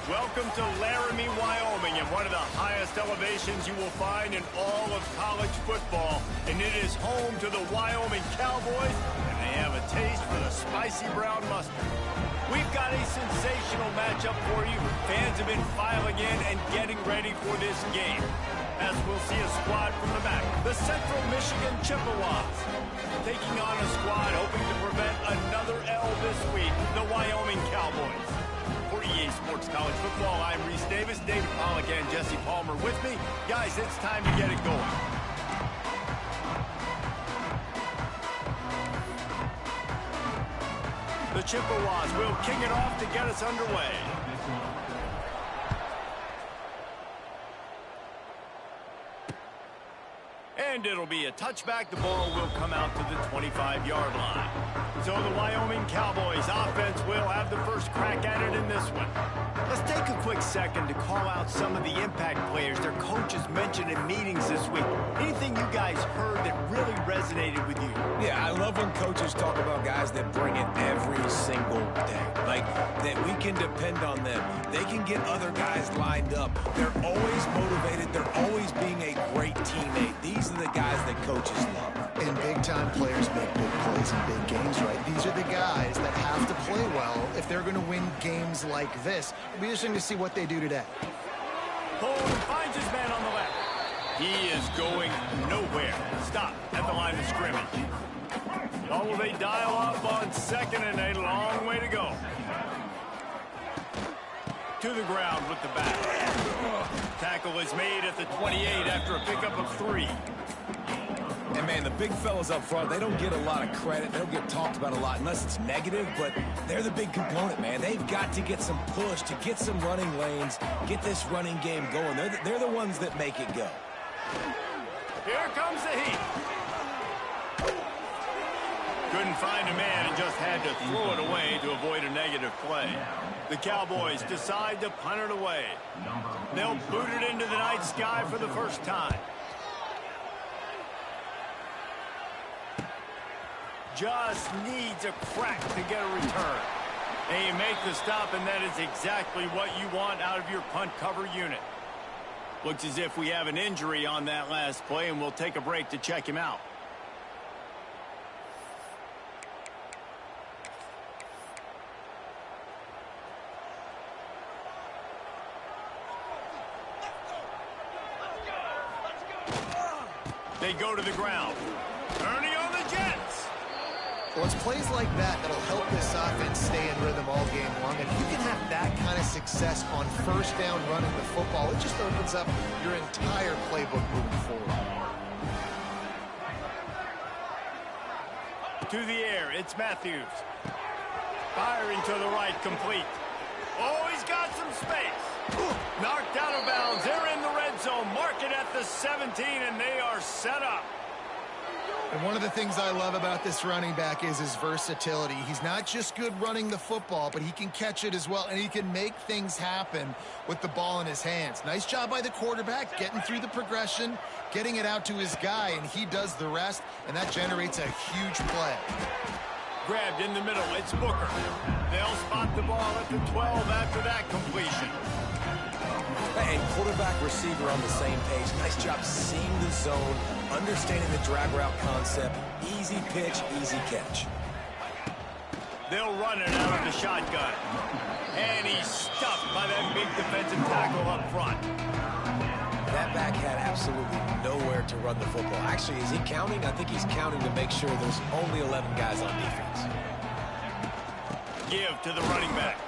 Welcome to Laramie, Wyoming, and one of the highest elevations you will find in all of college football. And it is home to the Wyoming Cowboys, and they have a taste for the spicy brown mustard. We've got a sensational matchup for you. Fans have been filing in and getting ready for this game. As we'll see a squad from the back, the Central Michigan Chippewas, taking on a squad hoping to prevent another L this week, the Wyoming Cowboys. For EA Sports College Football, I'm Reese Davis, David Pollack, and Jesse Palmer with me. Guys, it's time to get it going. The Chippewas will kick it off to get us underway. And it'll be a touchback. The ball will come out to the 25-yard line. So the Wyoming Cowboys offense will have the first crack at it in this one. Let's take a quick second to call out some of the impact players their coaches mentioned in meetings this week. Anything you guys heard that really resonated with you? Yeah, I love when coaches talk about guys that bring it every single day. Like, that we can depend on them. They can get other guys lined up. They're always motivated. They're always being a great teammate. These are the guys that coaches love. And big-time players make big plays in big games, right? These are the guys that have to play well if they're going to win games like this. It'll be interesting to see what they do today. Cole finds his man on the left. He is going nowhere. Stop at the line of scrimmage. Oh, will they dial up on second and a long way to go. To the ground with the back. Tackle is made at the 28 after a pickup of 3. And, man, the big fellas up front, they don't get a lot of credit. They don't get talked about a lot unless it's negative, but they're the big component, man. They've got to get some push, to get some running lanes, get this running game going. They're the ones that make it go. Here comes the heat. Couldn't find a man and just had to throw it away to avoid a negative play. The Cowboys decide to punt it away. They'll boot it into the night sky for the first time. Just needs a crack to get a return. They make the stop, and that is exactly what you want out of your punt cover unit. Looks as if we have an injury on that last play, and we'll take a break to check him out. They go to the ground. Ernie on the Jets. Well, it's plays like that that'll help this offense stay in rhythm all game long. If you can have that kind of success on first down running the football, it just opens up your entire playbook moving forward. To the air, it's Matthews. Firing to the right, complete. Oh, he's got some space. Knocked out of bounds. They're in the red zone. Mark it at the 17, and they are set up. And one of the things I love about this running back is his versatility. He's not just good running the football, but he can catch it as well, and he can make things happen with the ball in his hands. Nice job by the quarterback, getting through the progression, getting it out to his guy, and he does the rest, and that generates a huge play. Grabbed in the middle, it's Booker. They'll spot the ball at the 12 after that completion. And quarterback, receiver on the same page. Nice job seeing the zone, understanding the drag route concept. Easy pitch, easy catch. They'll run it out of the shotgun. And he's stuffed by that big defensive tackle up front. That back had absolutely nowhere to run the football. Actually, is he counting? I think he's counting to make sure there's only 11 guys on defense. Give to the running back.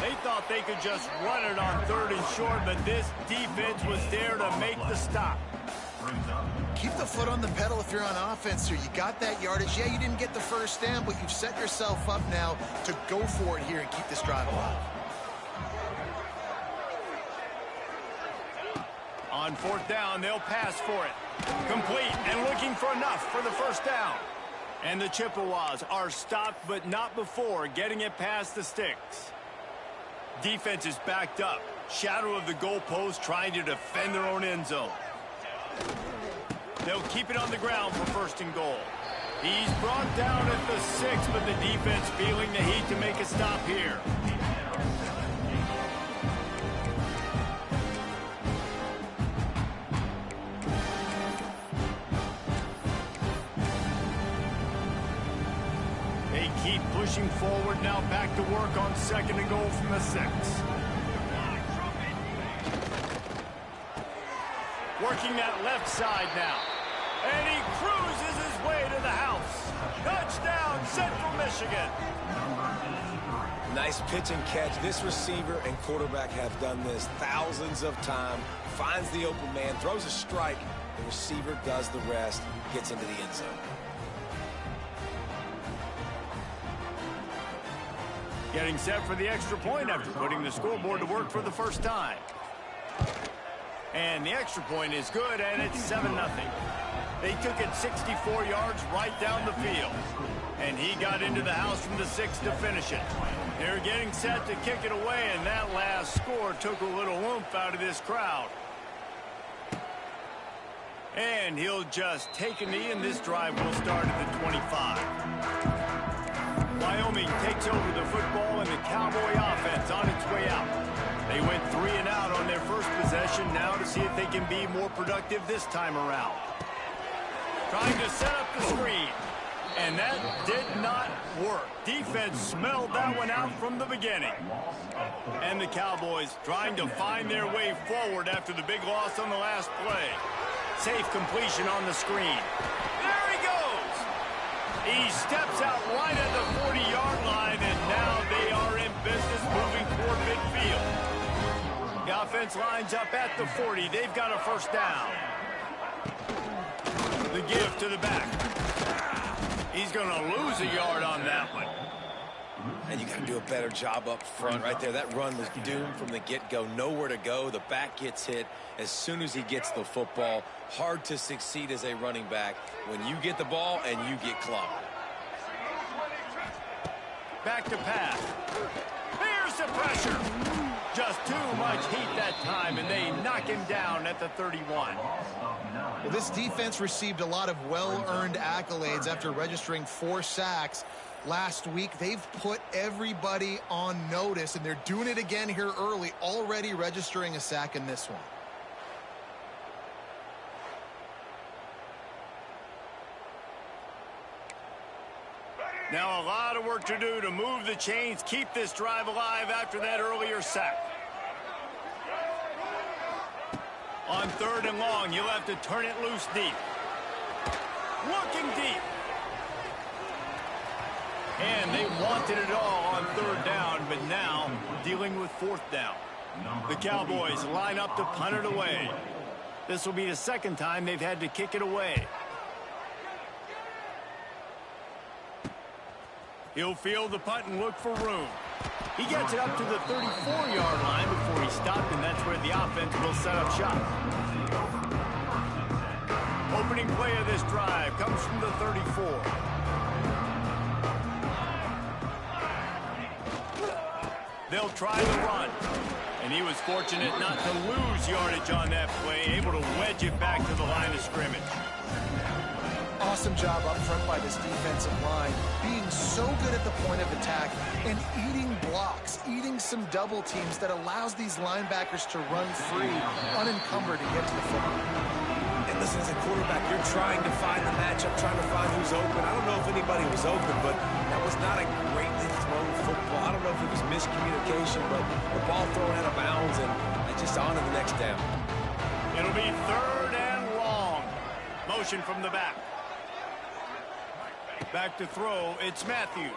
They thought they could just run it on 3rd and short, but this defense was there to make the stop. Keep the foot on the pedal if you're on offense here. You got that yardage. Yeah, you didn't get the first down, but you've set yourself up now to go for it here and keep this drive alive. On 4th down, they'll pass for it. Complete and looking for enough for the first down. And the Chippewas are stopped, but not before getting it past the sticks. Defense is backed up. Shadow of the goalpost trying to defend their own end zone. They'll keep it on the ground for 1st and goal. He's brought down at the 6, but the defense feeling the heat to make a stop here. keep pushing forward. Now back to work on 2nd and goal from the 6. Working that left side now. And he cruises his way to the house. Touchdown, Central Michigan. Nice pitch and catch. This receiver and quarterback have done this thousands of times. Finds the open man, throws a strike. The receiver does the rest, gets into the end zone. Getting set for the extra point after putting the scoreboard to work for the first time. And the extra point is good, and it's 7-0. They took it 64 yards right down the field. And he got into the house from the 6 to finish it. They're getting set to kick it away, and that last score took a little oomph out of this crowd. And he'll just take a knee, and this drive will start at the 25. Wyoming takes over the football, and the Cowboy offense on its way out. They went 3 and out on their first possession, now to see if they can be more productive this time around. Trying to set up the screen. And that did not work. Defense smelled that one out from the beginning. And the Cowboys trying to find their way forward after the big loss on the last play. Safe completion on the screen. There he goes. He steps out right at the 40-yard line, and now they are in business moving toward midfield. The offense lines up at the 40. They've got a first down. The give to the back. He's going to lose a yard on that one. And you got to do a better job up front right there. That run was doomed from the get-go. Nowhere to go. The back gets hit as soon as he gets the football. Hard to succeed as a running back when you get the ball and you get clobbered. Back to pass. Here's the pressure. Just too much heat that time, and they knock him down at the 31. Well, this defense received a lot of well-earned accolades after registering 4 sacks last week. They've put everybody on notice, and they're doing it again here early, already registering a sack in this one. Now a lot of work to do to move the chains, keep this drive alive after that earlier sack. On 3rd and long, you'll have to turn it loose deep. Looking deep. And they wanted it all on 3rd down, but now dealing with 4th down. The Cowboys line up to punt it away. This will be the 2nd time they've had to kick it away. He'll field the punt and look for room. He gets it up to the 34-yard line before he stopped, and that's where the offense will set up shop. Opening play of this drive comes from the 34. They'll try the run. And he was fortunate not to lose yardage on that play, able to wedge it back to the line of scrimmage. Awesome job up front by this defensive line, being so good at the point of attack and eating blocks, eating some double teams that allows these linebackers to run free, unencumbered, and get to the football. And listen, as a quarterback, you're trying to find the matchup, trying to find who's open. I don't know if anybody was open, but that was not a greatly thrown football. I don't know if it was miscommunication, but the ball thrown out of bounds, and just on to the next down. It'll be 3rd and long. Motion from the back. Back to throw, it's Matthews.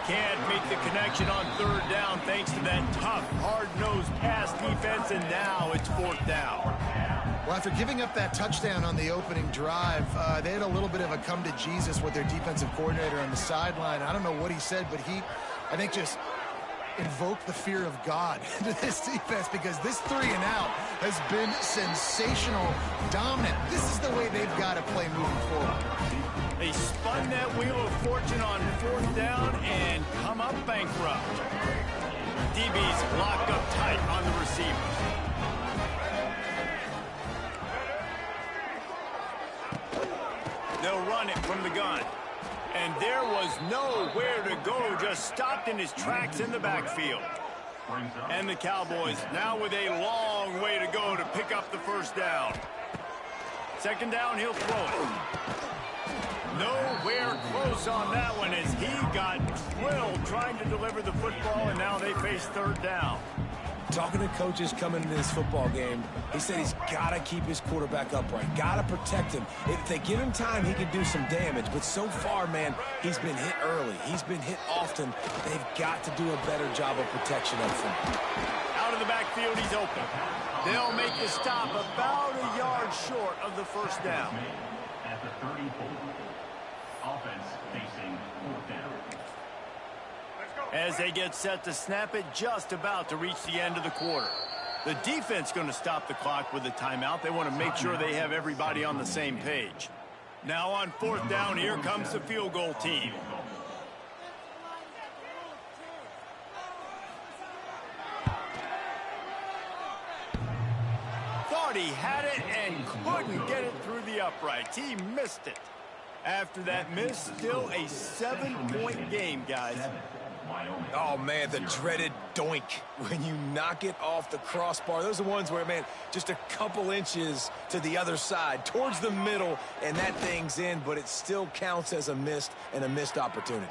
Can't make the connection on 3rd down thanks to that tough, hard-nosed pass defense, and now it's 4th down. Well, after giving up that touchdown on the opening drive, they had a little bit of a come to Jesus with their defensive coordinator on the sideline. I don't know what he said, but he, I think, just invoked the fear of God into this defense, because this 3 and out has been sensational, dominant. This is the way they've got to play moving forward. They spun that wheel of fortune on 4th down and come up bankrupt. DB's locked up tight on the receivers. They'll run it from the gun. And there was nowhere to go, just stopped in his tracks in the backfield. And the Cowboys now with a long way to go to pick up the 1st down. 2nd down, he'll throw it. Nowhere close on that one as he got drilled trying to deliver the football, and now they face third down. Talking to coaches coming into this football game, he said he's got to keep his quarterback upright, got to protect him. If they give him time, he can do some damage. But so far, man, he's been hit early. He's been hit often. They've got to do a better job of protection up front. Out of the backfield, he's open. They'll make the stop about a yard short of the first down. At the 34, offense facing fourth down. As they get set to snap it, just about to reach the end of the quarter. The defense going to stop the clock with a timeout. They want to make sure they have everybody on the same page. Now on fourth down, here comes the field goal team. Thought he had it and couldn't get it through the uprights. He missed it. After that miss, still a 7-point game, guys. Oh, man, the dreaded doink when you knock it off the crossbar. Those are the ones where, man, just a couple inches to the other side, towards the middle, and that thing's in, but it still counts as a missed opportunity.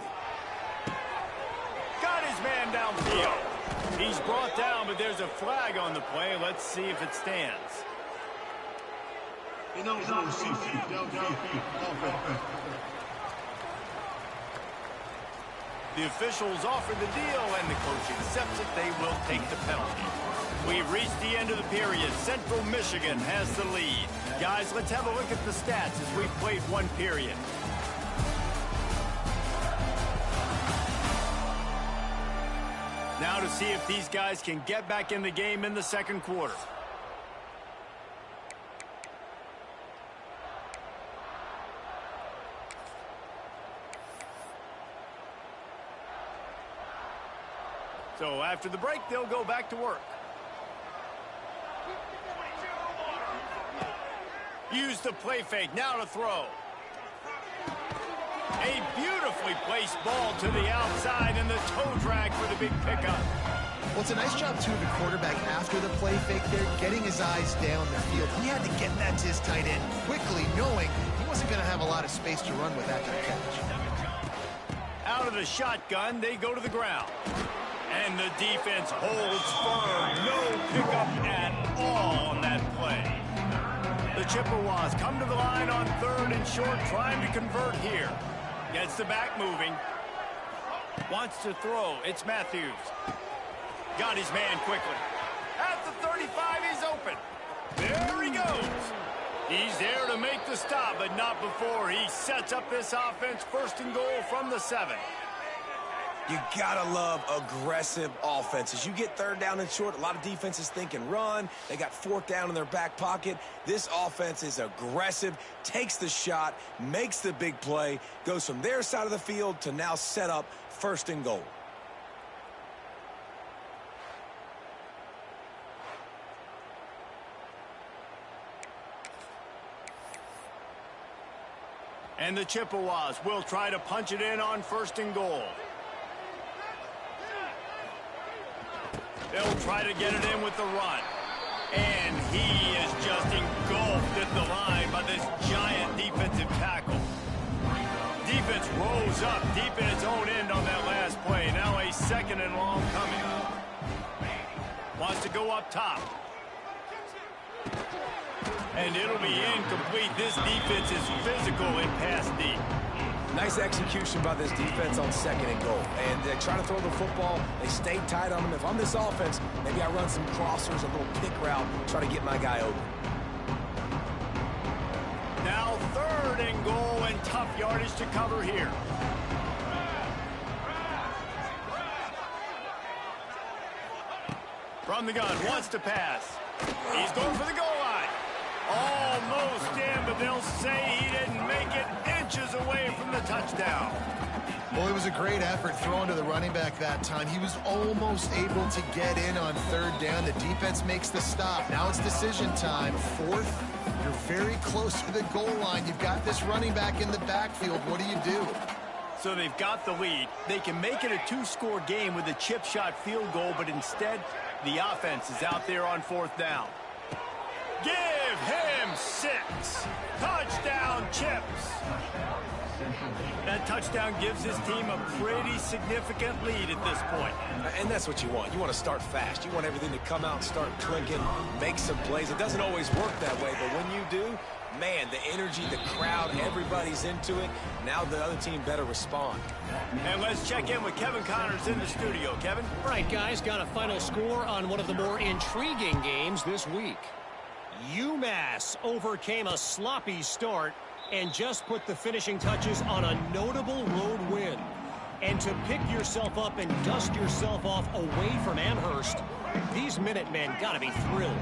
Got his man downfield. He's brought down, but there's a flag on the play. Let's see if it stands. The officials offer the deal, and the coach accepts it. They will take the penalty. We've reached the end of the period. Central Michigan has the lead. Guys, let's have a look at the stats as we've played one period. Now to see if these guys can get back in the game in the second quarter. So after the break, they'll go back to work. Use the play fake, now to throw. A beautifully placed ball to the outside and the toe drag for the big pickup. Well, it's a nice job, too, of the quarterback after the play fake there, getting his eyes down the field. He had to get that to his tight end quickly, knowing he wasn't going to have a lot of space to run with that kind of catch. Out of the shotgun, they go to the ground. And the defense holds firm. No pickup at all on that play. The Chippewas come to the line on third and short, trying to convert here. Gets the back moving. Wants to throw. It's Matthews. Got his man quickly. At the 35, he's open. There he goes. He's there to make the stop, but not before he sets up this offense. First and goal from the 7. You gotta love aggressive offenses. You get third down and short, a lot of defenses think and run. They got fourth down in their back pocket. This offense is aggressive, takes the shot, makes the big play, goes from their side of the field to now set up first and goal. And the Chippewas will try to punch it in on first and goal. They'll try to get it in with the run. And he is just engulfed at the line by this giant defensive tackle. Defense rose up deep in its own end on that last play. Now a second and long coming. Wants to go up top. And it'll be incomplete. This defense is physical in pass deep. Nice execution by this defense on second and goal. And they try to throw the football. They stay tight on them. If I'm this offense, maybe I run some crossers, a little pick route, try to get my guy open. Now third and goal and tough yardage to cover here. From the gun, wants to pass. He's going for the goal line. Almost in, but they'll say he didn't make it, inches away from the touchdown. Well, it was a great effort throwing to the running back that time. He was almost able to get in on third down. The defense makes the stop. Now it's decision time. Fourth, you're very close to the goal line. You've got this running back in the backfield. What do you do? So they've got the lead. They can make it a two-score game with a chip shot field goal, but instead, the offense is out there on fourth down. Give him 6. Touchdown, Chips. That touchdown gives his team a pretty significant lead at this point. And that's what you want. You want to start fast. You want everything to come out and start clicking, make some plays. It doesn't always work that way, but when you do, man, the energy, the crowd, everybody's into it. Now the other team better respond. And let's check in with Kevin Connors in the studio. Kevin? All right, guys, got a final score on one of the more intriguing games this week. UMass overcame a sloppy start and just put the finishing touches on a notable road win. And to pick yourself up and dust yourself off away from Amherst, these Minutemen got to be thrilled.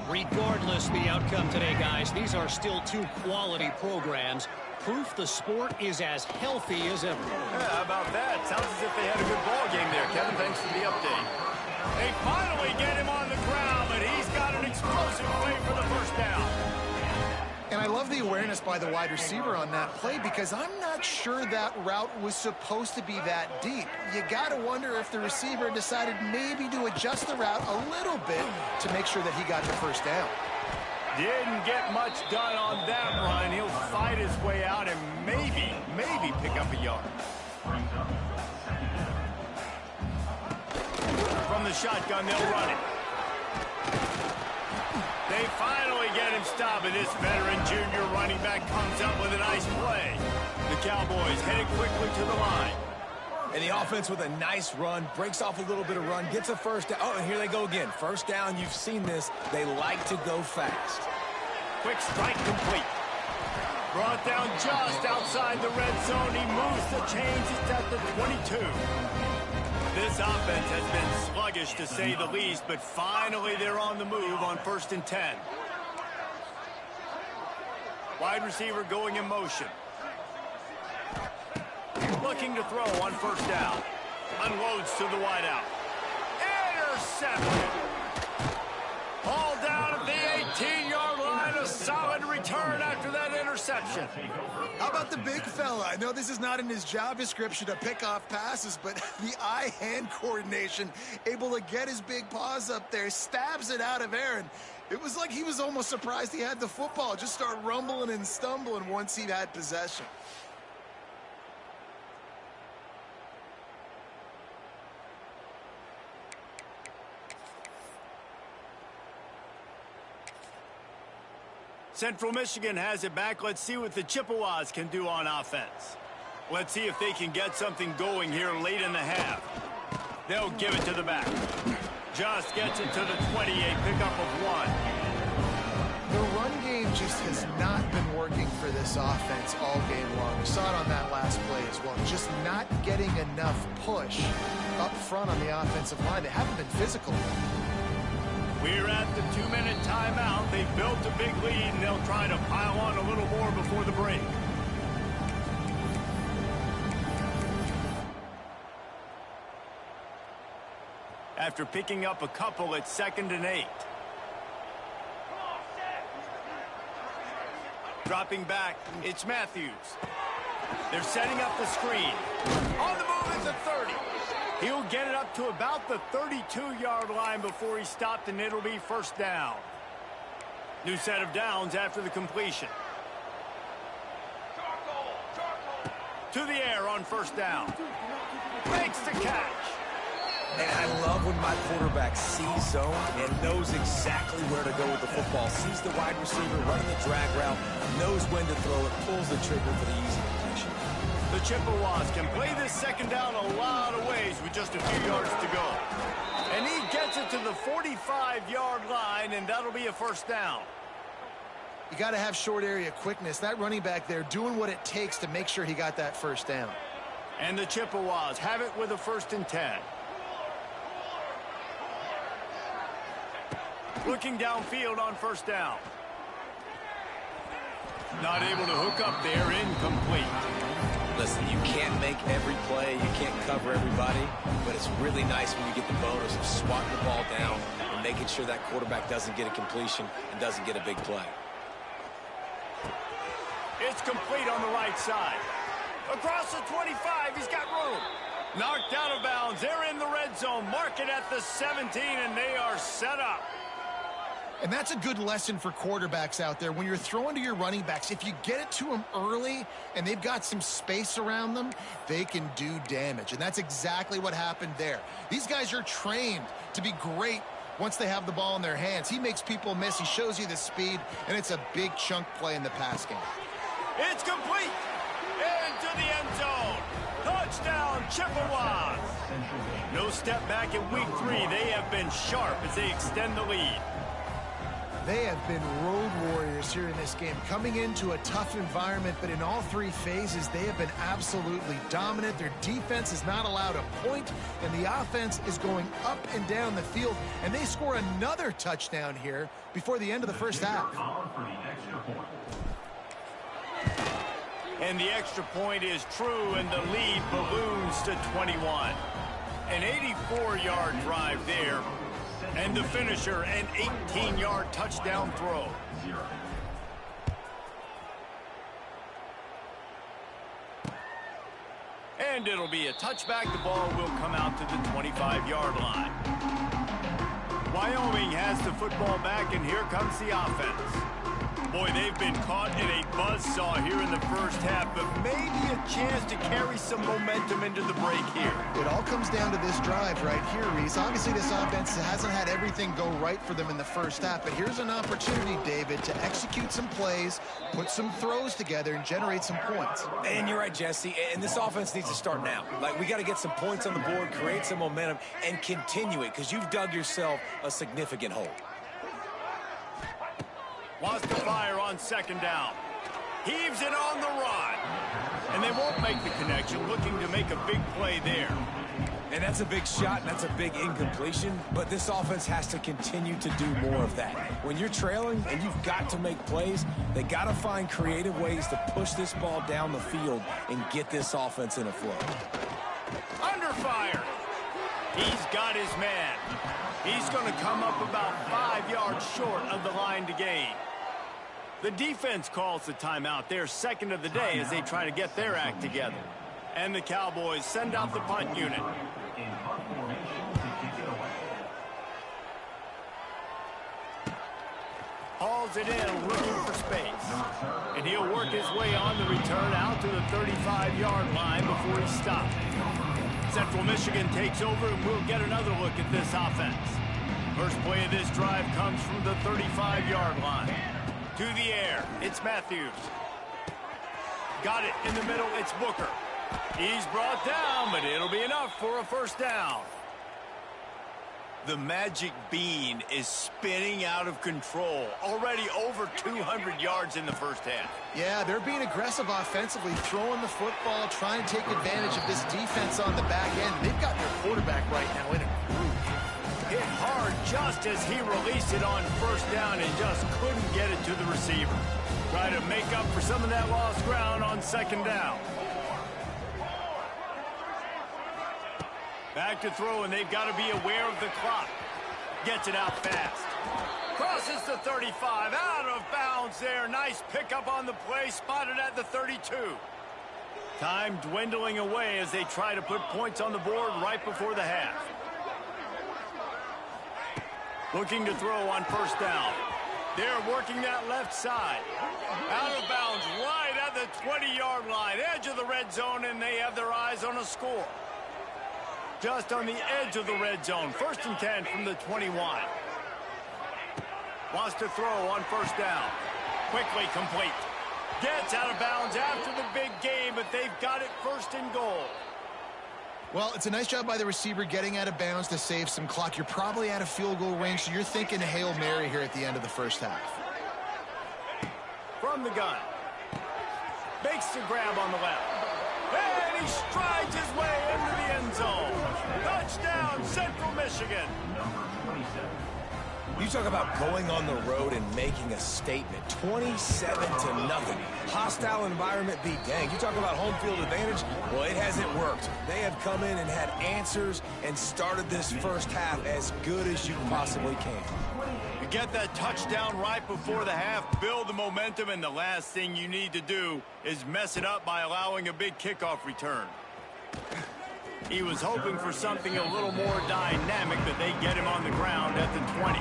Regardless the outcome today, guys, these are still two quality programs. Proof the sport is as healthy as ever. Yeah, how about that? Sounds as if they had a good ball game there, Kevin. Thanks for the update. They finally get him on the ground, but he's got an explosive play for the first down. And I love the awareness by the wide receiver on that play because I'm not sure that route was supposed to be that deep. You got to wonder if the receiver decided maybe to adjust the route a little bit to make sure that he got the first down. Didn't get much done on that run. He'll fight his way out and maybe pick up a yard. From the shotgun, they'll run it. They finally get him stopped, and this veteran junior running back comes up with a nice play. The Cowboys headed quickly to the line. And the offense with a nice run, breaks off a little bit of run, gets a first down. Oh, and here they go again. First down, you've seen this. They like to go fast. Quick strike complete. Brought down just outside the red zone. He moves the chains. It's at the 22. This offense has been sluggish, to say the least, but finally they're on the move on 1st and 10. Wide receiver going in motion. Looking to throw on 1st down. Unloads to the wideout. Interception. Ball down at the 18-yard line. A solid return after that interception. How about the big fella? I know this is not in his job description to pick off passes, but the eye-hand coordination, able to get his big paws up there, stabs it out of Aaron. It was like he was almost surprised he had the football. Just start rumbling and stumbling once he had possession. Central Michigan has it back. Let's see what the Chippewas can do on offense. Let's see if they can get something going here late in the half. They'll give it to the back. Just gets it to the 28, pickup of 1. The run game just has not been working for this offense all game long. We saw it on that last play as well. Just not getting enough push up front on the offensive line. They haven't been physical. We're at the 2-minute timeout. They've built a big lead, and they'll try to pile on a little more before the break. After picking up a couple at 2nd and 8. Dropping back, it's Matthews. They're setting up the screen. On the move at the 30. He'll get it up to about the 32-yard line before he's stopped, and it'll be 1st down. New set of downs after the completion. To the air on 1st down. Makes the catch. And I love when my quarterback sees zone and knows exactly where to go with the football. Sees the wide receiver running the drag route, knows when to throw it, pulls the trigger for the easy completion. The Chippewas can play this 2nd down a lot of ways with just a few yards to go. And he gets it to the 45-yard line, and that'll be a 1st down. You got to have short area quickness. That running back there doing what it takes to make sure he got that 1st down. And the Chippewas have it with a 1st and 10. Looking downfield on 1st down. Not able to hook up there, incomplete. Listen, you can't make every play, you can't cover everybody, but it's really nice when you get the bonus of swatting the ball down and making sure that quarterback doesn't get a completion and doesn't get a big play. It's complete on the right side. Across the 25, he's got room. Knocked out of bounds. They're in the red zone. Mark it at the 17, and they are set up. And that's a good lesson for quarterbacks out there. When you're throwing to your running backs, if you get it to them early and they've got some space around them, they can do damage. And that's exactly what happened there. These guys are trained to be great once they have the ball in their hands. He makes people miss. He shows you the speed, and it's a big chunk play in the pass game. It's complete. Into the end zone. Touchdown, Chippewas. No step back in week 3. They have been sharp as they extend the lead. They have been road warriors here in this game, coming into a tough environment, but in all 3 phases, they have been absolutely dominant. Their defense is not allowed a point, and the offense is going up and down the field, and they score another touchdown here before the end of the first half. And the extra point is true, and the lead balloons to 21. An 84-yard drive there. And the finisher, an 18-yard touchdown throw. And it'll be a touchback. The ball will come out to the 25-yard line. Wyoming has the football back, and here comes the offense. Boy, they've been caught in a buzzsaw here in the first half, but maybe a chance to carry some momentum into the break here. It all comes down to this drive right here, Reese. Obviously, this offense hasn't had everything go right for them in the first half, but here's an opportunity, David, to execute some plays, put some throws together, and generate some points. And you're right, Jesse, and this offense needs to start now. Like, we got to get some points on the board, create some momentum, and continue it, because you've dug yourself a significant hole. Wants to fire on second down. Heaves it on the run. And they won't make the connection, looking to make a big play there. And that's a big shot, and that's a big incompletion, but this offense has to continue to do more of that. When you're trailing and you've got to make plays, they got to find creative ways to push this ball down the field and get this offense in a flow. Under fire. He's got his man. He's going to come up about 5 yards short of the line to gain. The defense calls the timeout. They're second of the day as they try to get their act together. And the Cowboys send out the punt unit. Hauls it in, looking for space. And he'll work his way on the return out to the 35-yard line before he stops. Central Michigan takes over, and we'll get another look at this offense. First play of this drive comes from the 35-yard line. To the air, it's Matthews. Got it in the middle, it's Booker. He's brought down, but it'll be enough for a first down. The magic bean is spinning out of control. Already over 200 yards in the first half. Yeah, they're being aggressive offensively, throwing the football, trying to take advantage of this defense on the back end. They've got their quarterback right now in a groove. Hit hard just as he released it on first down and just couldn't get it to the receiver. Try to make up for some of that lost ground on second down. Back to throw, and they've got to be aware of the clock. Gets it out fast. Crosses the 35, out of bounds there. Nice pickup on the play, spotted at the 32. Time dwindling away as they try to put points on the board right before the half. Looking to throw on first down. They're working that left side. Out of bounds right at the 20-yard line. Edge of the red zone, and they have their eyes on a score. Just on the edge of the red zone. First and 10 from the 21. Wants to throw on first down. Quickly complete. Gets out of bounds after the big game, but they've got it first and goal. Well, it's a nice job by the receiver getting out of bounds to save some clock. You're probably out of field goal range, so you're thinking Hail Mary here at the end of the first half. From the gun. Makes the grab on the left. And he strides his way into the end zone. Touchdown, Central Michigan. You talk about going on the road and making a statement. 27-0. Hostile environment be dang. You talk about home field advantage. Well, it hasn't worked. They have come in and had answers and started this first half as good as you possibly can. You get that touchdown right before the half, build the momentum, and the last thing you need to do is mess it up by allowing a big kickoff return. He was hoping for something a little more dynamic, but they get him on the ground at the 20.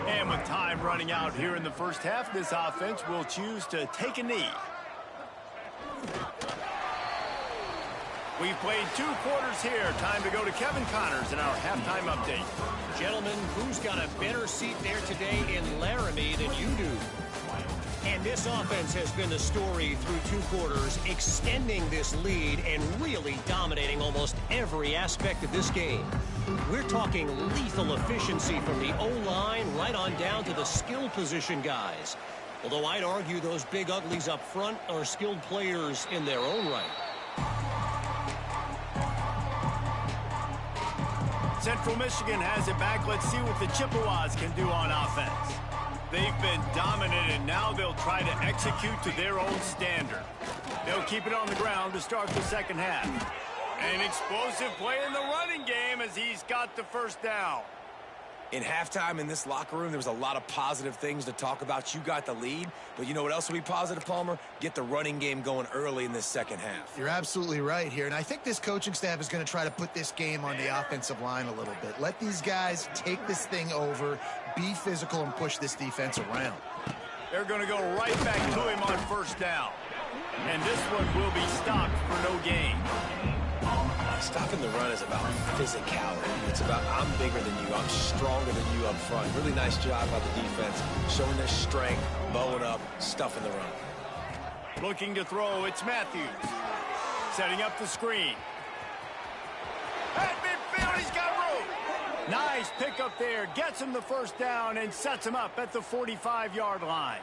And with time running out here in the first half, this offense will choose to take a knee. We've played 2 quarters here. Time to go to Kevin Connors in our halftime update. Gentlemen, who's got a better seat there today in Laramie than you do? And this offense has been the story through 2 quarters, extending this lead and really dominating almost every aspect of this game. We're talking lethal efficiency from the O-line right on down to the skill position guys. Although I'd argue those big uglies up front are skilled players in their own right. Central Michigan has it back. Let's see what the Chippewas can do on offense. They've been dominant, and now they'll try to execute to their own standard. They'll keep it on the ground to start the second half. An explosive play in the running game as he's got the first down. In halftime in this locker room, there was a lot of positive things to talk about. You got the lead, but you know what else will be positive, Palmer? Get the running game going early in this second half. You're absolutely right here, and I think this coaching staff is going to try to put this game on the offensive line a little bit. Let these guys take this thing over, be physical, and push this defense around. They're going to go right back to him on first down. And this one will be stopped for no gain. Stopping the run is about physicality. It's about I'm bigger than you, I'm stronger than you up front. Really nice job by the defense, showing their strength, bowing up, stuffing the run. Looking to throw, it's Matthews. Setting up the screen. At midfield, he's got room. Nice pickup there, gets him the first down and sets him up at the 45-yard line.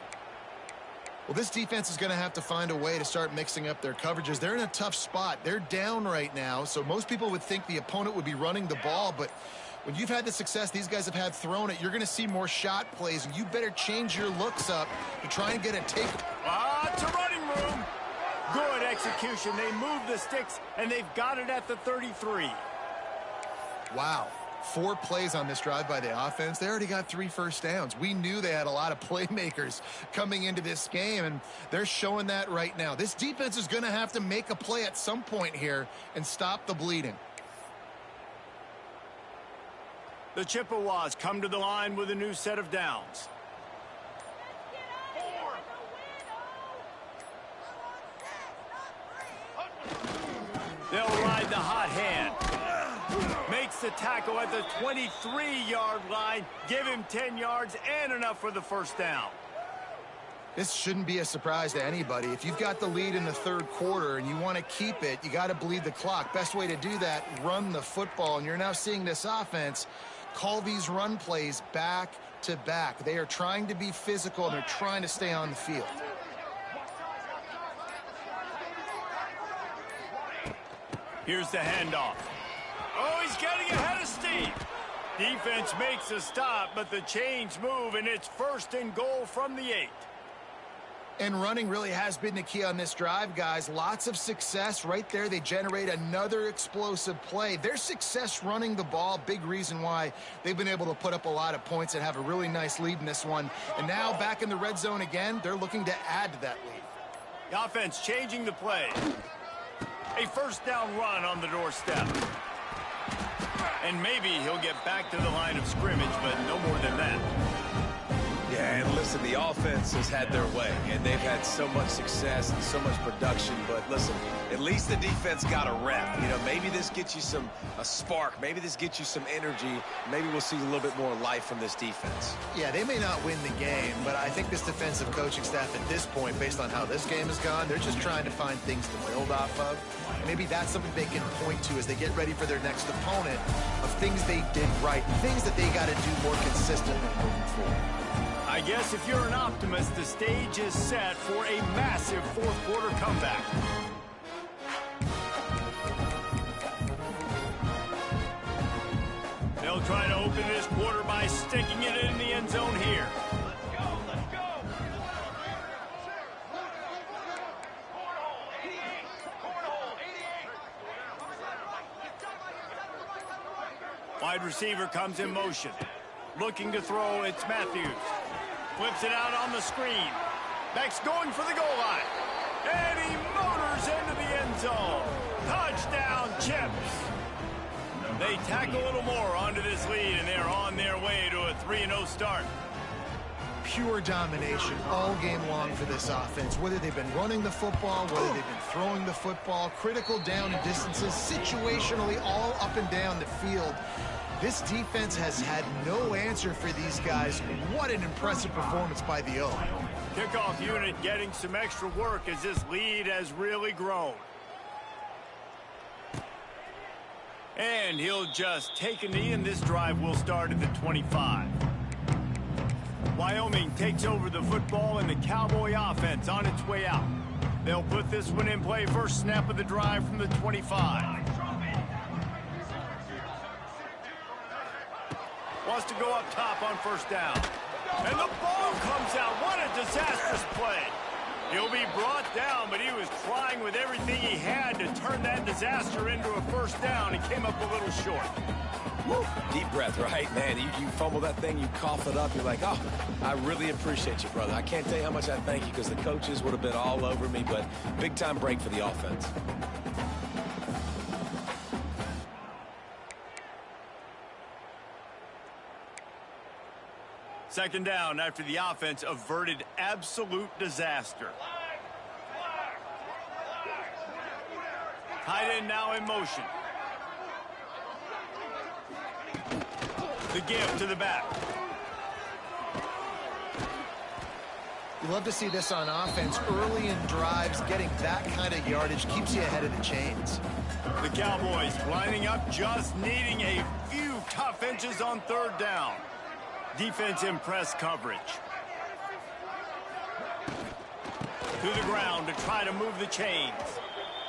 Well, this defense is going to have to find a way to start mixing up their coverages. They're in a tough spot. They're down right now, so most people would think the opponent would be running the ball, but when you've had the success these guys have had throwing it, you're going to see more shot plays, and you better change your looks up to try and get a take. To running room. Good execution. They move the sticks, and they've got it at the 33. Wow. 4 plays on this drive by the offense. They already got 3 first downs. We knew they had a lot of playmakers coming into this game, and they're showing that right now. This defense is going to have to make a play at some point here and stop the bleeding. The Chippewas come to the line with a new set of downs. They'll ride the hot hand. Makes the tackle at the 23-yard line. Give him 10 yards and enough for the first down. This shouldn't be a surprise to anybody. If you've got the lead in the 3rd quarter and you want to keep it, you got to bleed the clock. Best way to do that, run the football. And you're now seeing this offense call these run plays back to back. They are trying to be physical, and they're trying to stay on the field. Here's the handoff. Oh, he's getting ahead of steam. Defense makes a stop, but the chains move, and it's 1st and goal from the 8. And running really has been the key on this drive, guys. Lots of success right there. They generate another explosive play. Their success running the ball, big reason why they've been able to put up a lot of points and have a really nice lead in this one. And now back in the red zone again, they're looking to add to that lead. The offense changing the play. A first down run on the doorstep. And maybe he'll get back to the line of scrimmage, but no more than that. Yeah, and listen, the offense has had their way, and they've had so much success and so much production. But listen, at least the defense got a rep. You know, maybe this gets you a spark. Maybe this gets you some energy. Maybe we'll see a little bit more life from this defense. Yeah, they may not win the game, but I think this defensive coaching staff at this point, based on how this game has gone, they're just trying to find things to build off of. And maybe that's something they can point to as they get ready for their next opponent, of things they did right, things that they got to do more consistently moving forward. I guess if you're an optimist, the stage is set for a massive 4th quarter comeback. They'll try to open this quarter by sticking it in the end zone here. Let's go, let's go. Wide receiver comes in motion. Looking to throw, it's Matthews. Flips it out on the screen. Beck's going for the goal line. And he motors into the end zone. Touchdown, Chips. They tack a little more onto this lead, and they're on their way to a 3-0 start. pure domination all game long for this offense. Whether they've been running the football, whether they've been throwing the football, critical down and distances, situationally all up and down the field. This defense has had no answer for these guys. What an impressive performance by the O. Kickoff unit getting some extra work as this lead has really grown. And he'll just take a knee, and this drive will start at the 25. Wyoming takes over the football, and the Cowboy offense on its way out. They'll put this one in play. First snap of the drive from the 25. Wants to go up top on first down. And the ball comes out. What a disastrous play. He'll be brought down, but he was trying with everything he had to turn that disaster into a first down. He came up a little short. Woo. Deep breath, right? Man, you fumble that thing, you cough it up, you're like, oh, I really appreciate you, brother. I can't tell you how much I thank you because the coaches would have been all over me, but big-time break for the offense. Second down after the offense averted absolute disaster. Tight end now in motion. The give to the back. You love to see this on offense. Early in drives, getting that kind of yardage keeps you ahead of the chains. The Cowboys lining up, just needing a few tough inches on third down. Defense in press coverage. To the ground to try to move the chains.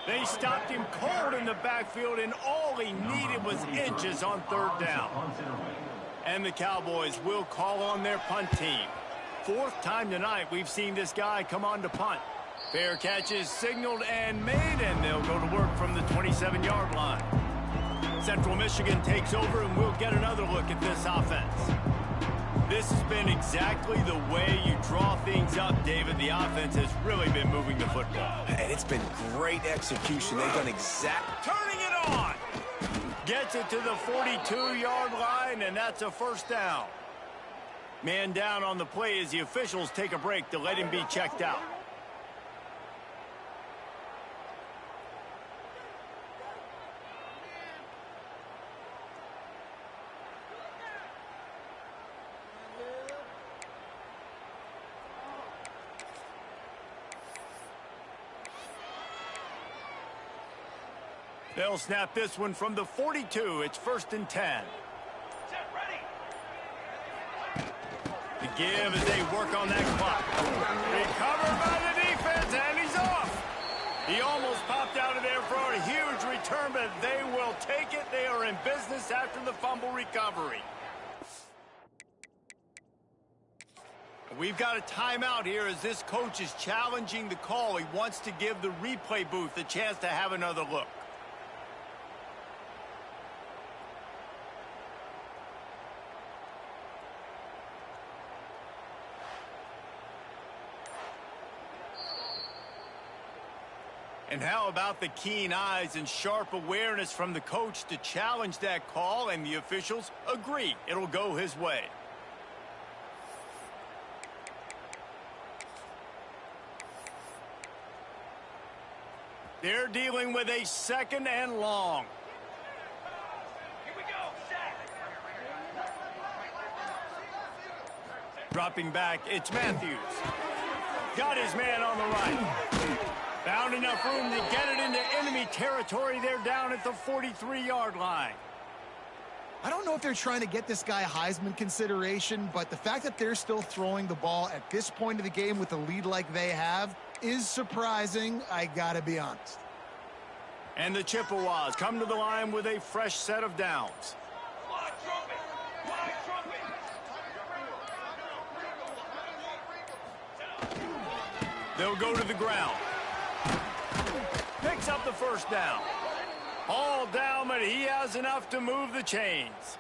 They stopped him cold in the backfield, and all he needed was inches on third down. And the Cowboys will call on their punt team. Fourth time tonight we've seen this guy come on to punt. Fair catch is signaled and made, and they'll go to work from the 27-yard line. Central Michigan takes over, and we'll get another look at this offense. This has been exactly the way you draw things up, David. The offense has really been moving the football. And it's been great execution. They've done Turning it on! Gets it to the 42-yard line, and that's a first down. Man down on the play as the officials take a break to let him be checked out. They'll snap this one from the 42. It's 1st and 10. The give as they work on that clock. Recovered by the defense, and he's off. He almost popped out of there for a huge return, but they will take it. They are in business after the fumble recovery. We've got a timeout here as this coach is challenging the call. He wants to give the replay booth a chance to have another look. And how about the keen eyes and sharp awareness from the coach to challenge that call, and the officials agree it'll go his way. They're dealing with a 2nd and long. Here we go, set. Dropping back, it's Matthews. Got his man on the right. Found enough room to get it into enemy territory. They're down at the 43-yard line. I don't know if they're trying to get this guy Heisman consideration, but the fact that they're still throwing the ball at this point of the game with a lead like they have is surprising, I gotta be honest. And the Chippewas come to the line with a fresh set of downs. They'll go to the ground. Picks up the first down. All down, but he has enough to move the chains.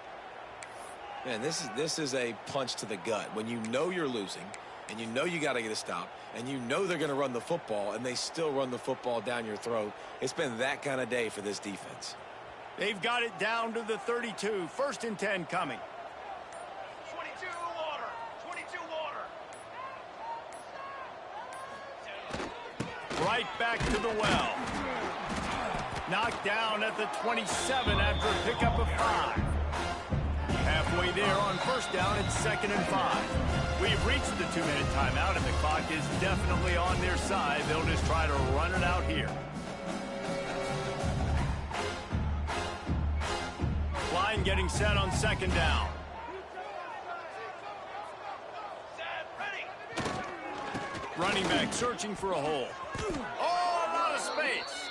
Man, this is a punch to the gut. When you know you're losing, and you know you got to get a stop, and you know they're going to run the football, and they still run the football down your throat. It's been that kind of day for this defense. They've got it down to the 32. 1st and 10 coming. 22 water. 22 water. right back to the well. Knocked down at the 27 after a pickup of 5. Halfway there on first down, it's 2nd and 5. We've reached the 2-minute timeout, and the clock is definitely on their side. They'll just try to run it out here. Line getting set on 2nd down. Running back searching for a hole. Oh, a lot of space.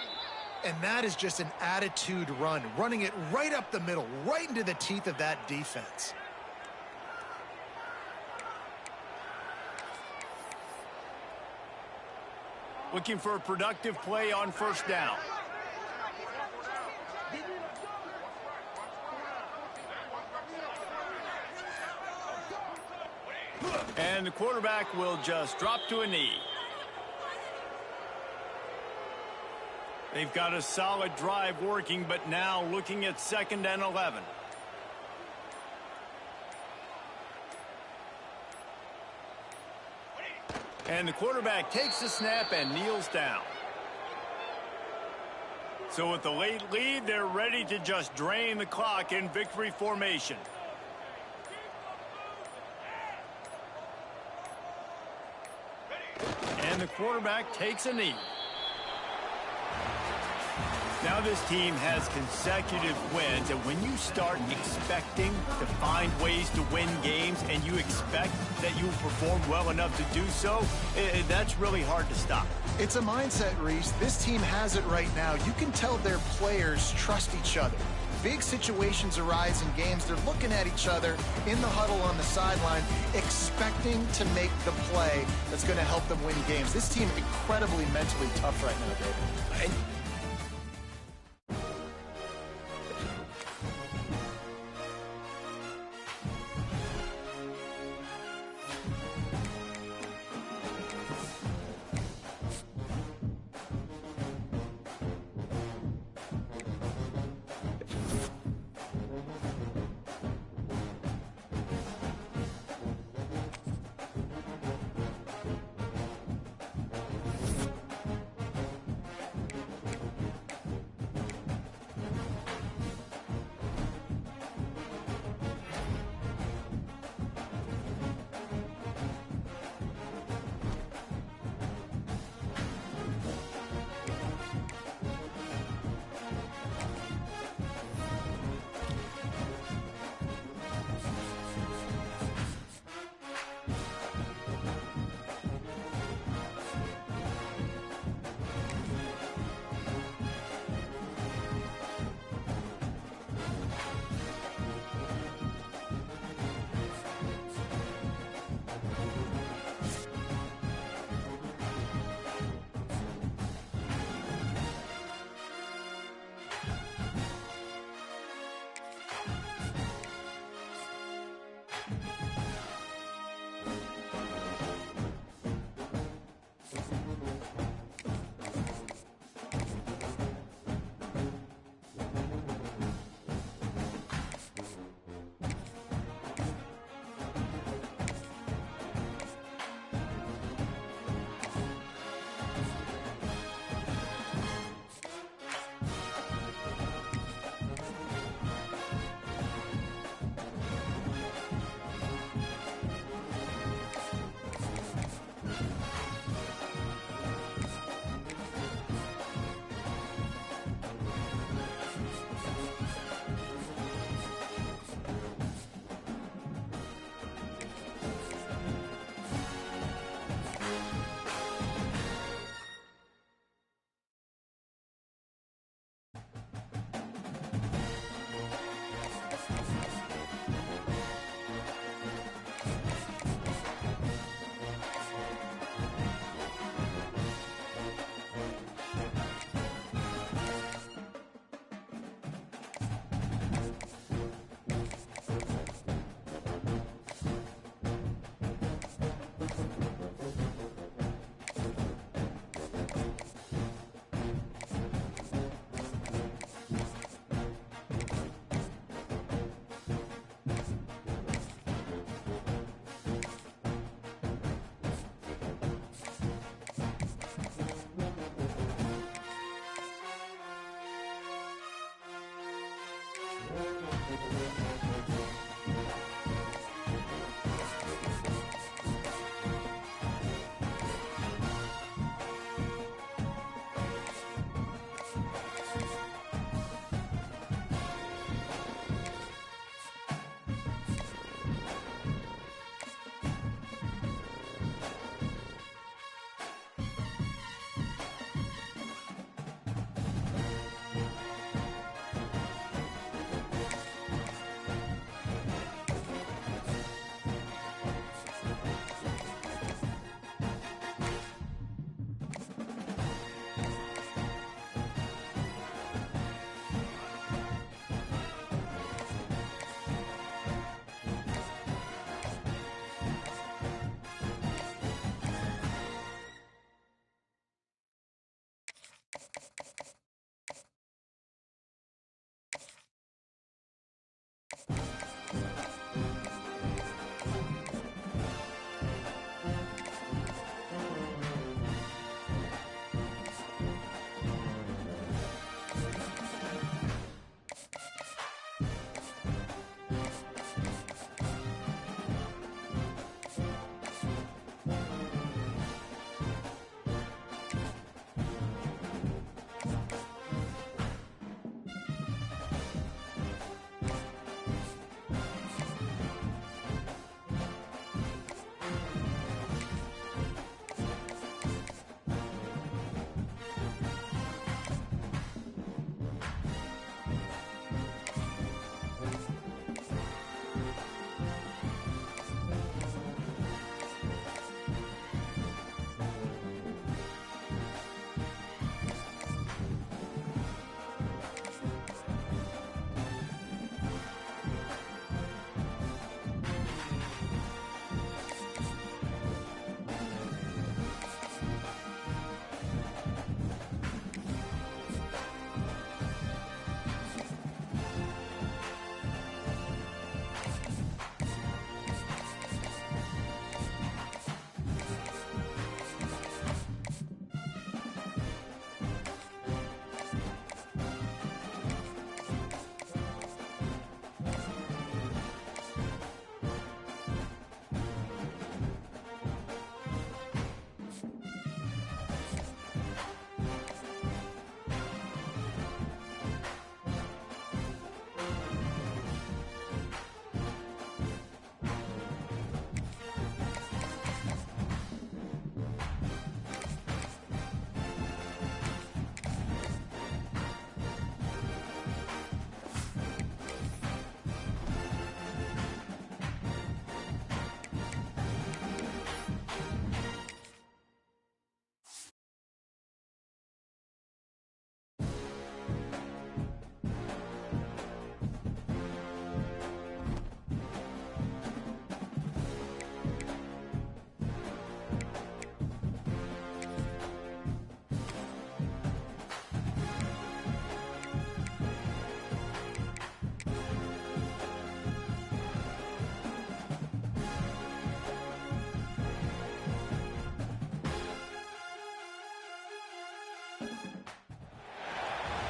And that is just an attitude run, running it right up the middle, right into the teeth of that defense. Looking for a productive play on first down. And the quarterback will just drop to a knee. They've got a solid drive working, but now looking at 2nd and 11. And the quarterback takes the snap and kneels down. So with the late lead, they're ready to just drain the clock in victory formation. And the quarterback takes a knee. Now this team has consecutive wins, and when you start expecting to find ways to win games and you expect that you will perform well enough to do so, that's really hard to stop. It's a mindset, Reese. This team has it right now. You can tell their players trust each other. Big situations arise in games. They're looking at each other in the huddle on the sideline, expecting to make the play that's going to help them win games. This team incredibly mentally tough right now, David.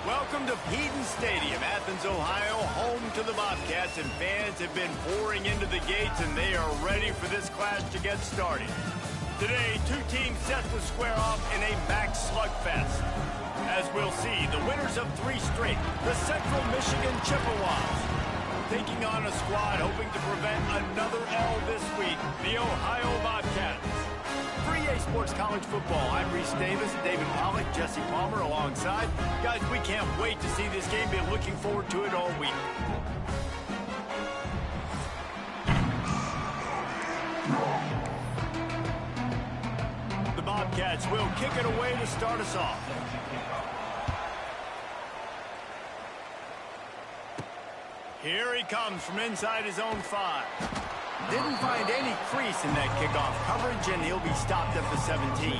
Welcome to Peden Stadium, Athens, Ohio, home to the Bobcats, and fans have been pouring into the gates, and they are ready for this clash to get started. Today, two teams set to square off in a max slugfest. As we'll see, the winners of 3 straight, the Central Michigan Chippewas, taking on a squad hoping to prevent another L this week, the Ohio Bobcats. For EA Sports College Football, I'm Reese Davis, David Pollack, Jesse Palmer alongside. Guys, we can't wait to see this game. Been looking forward to it all week. The Bobcats will kick it away to start us off. Here he comes from inside his own 5. Didn't find any crease in that kickoff coverage, and he'll be stopped at the 17.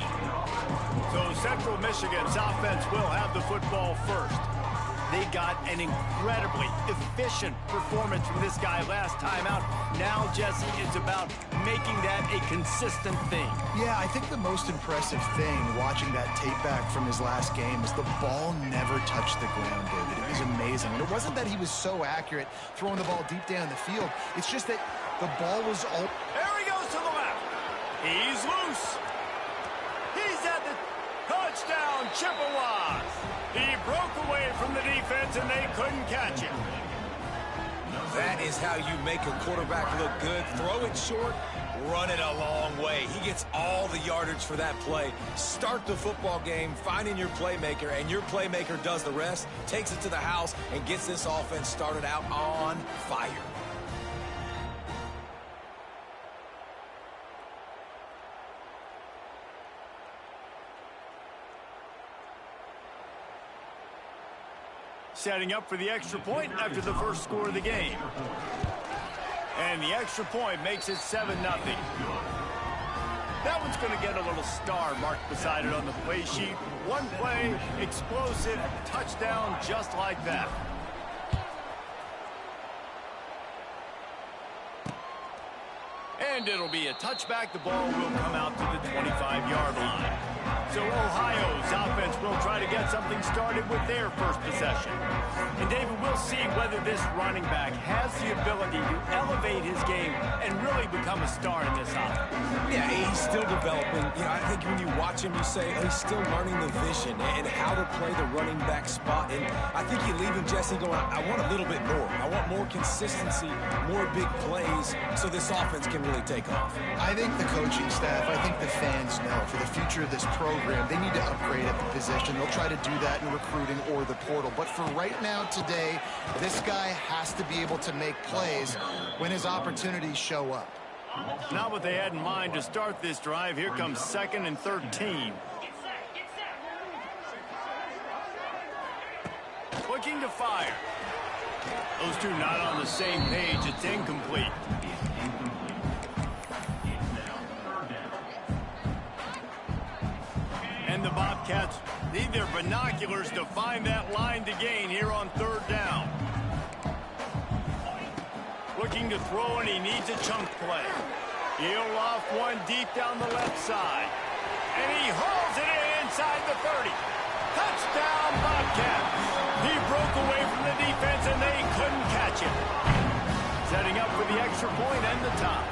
So Central Michigan's offense will have the football first. They got an incredibly efficient performance from this guy last time out. Now, Jesse, it's about making that a consistent thing. Yeah, I think the most impressive thing watching that tape back from his last game is the ball never touched the ground, David. It was amazing. And it wasn't that he was so accurate throwing the ball deep down the field. It's just that the ball was all... There he goes to the left. He's loose. He's at the touchdown, Chippewas. He broke away from the defense, and they couldn't catch him. That is how you make a quarterback look good. Throw it short, run it a long way. He gets all the yardage for that play. Start the football game finding your playmaker, and your playmaker does the rest, takes it to the house, and gets this offense started out on fire. Setting up for the extra point after the first score of the game. And the extra point makes it 7-0. That one's going to get a little star marked beside it on the play sheet. One play, explosive, touchdown just like that. And it'll be a touchback. The ball will come out to the 25-yard line. So Ohio's offense will try to get something started with their first possession. And David, we'll see whether this running back has the ability to elevate his game and really become a star in this offense. Yeah, he's still developing. You know, I think when you watch him, you say, oh, he's still learning the vision and how to play the running back spot. And I think you leave him, Jesse, going, I want a little bit more. I want more consistency, more big plays, so this offense can really take off. I think the coaching staff, I think the fans know for the future of this program, they need to upgrade at the position. They'll try to do that in recruiting or the portal. But for right now, today, this guy has to be able to make plays when his opportunities show up. Not what they had in mind to start this drive. Here comes 2nd and 13. Looking to fire. Those two not on the same page. It's incomplete. And the Bobcats need their binoculars to find that line to gain here on 3rd down. Looking to throw, and he needs a chunk play. He'll loft one deep down the left side. And he hauls it in inside the 30. Touchdown, Bobcats. He broke away from the defense, and they couldn't catch him. Setting up for the extra point and the top.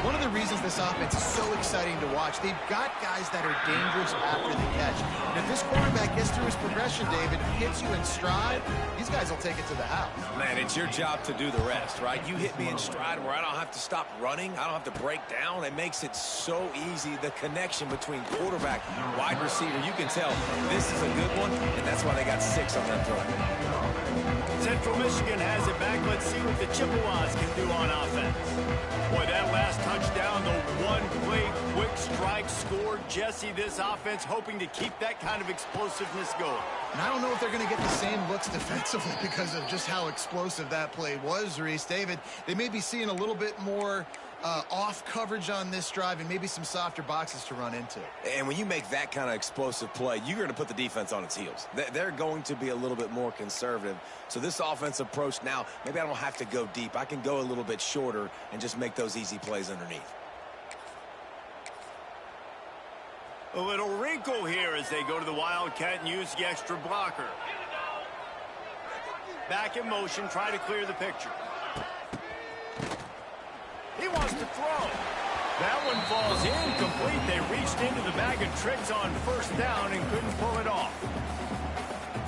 One of the reasons this offense is so exciting to watch, they've got guys that are dangerous after the catch. And if this quarterback gets through his progression, David, hits you in stride, these guys will take it to the house. Man, it's your job to do the rest, right? You hit me in stride where I don't have to stop running. I don't have to break down. It makes it so easy, the connection between quarterback and wide receiver. You can tell this is a good one, and that's why they got 6 on that throw. Central Michigan has it back. Let's see what the Chippewas can do on offense. Boy, that last touchdown, the one-play quick strike score. Jesse, this offense hoping to keep that kind of explosiveness going. And I don't know if they're going to get the same looks defensively because of just how explosive that play was, Reese. David, they may be seeing a little bit more off coverage on this drive and maybe some softer boxes to run into. And when you make that kind of explosive play, you're going to put the defense on its heels. They're going to be a little bit more conservative. So this offensive approach now, maybe I don't have to go deep. I can go a little bit shorter and just make those easy plays underneath. A little wrinkle here as they go to the Wildcat and use the extra blocker. Back in motion, try to clear the picture. He wants to throw. That one falls incomplete. They reached into the bag of tricks on 1st down and couldn't pull it off.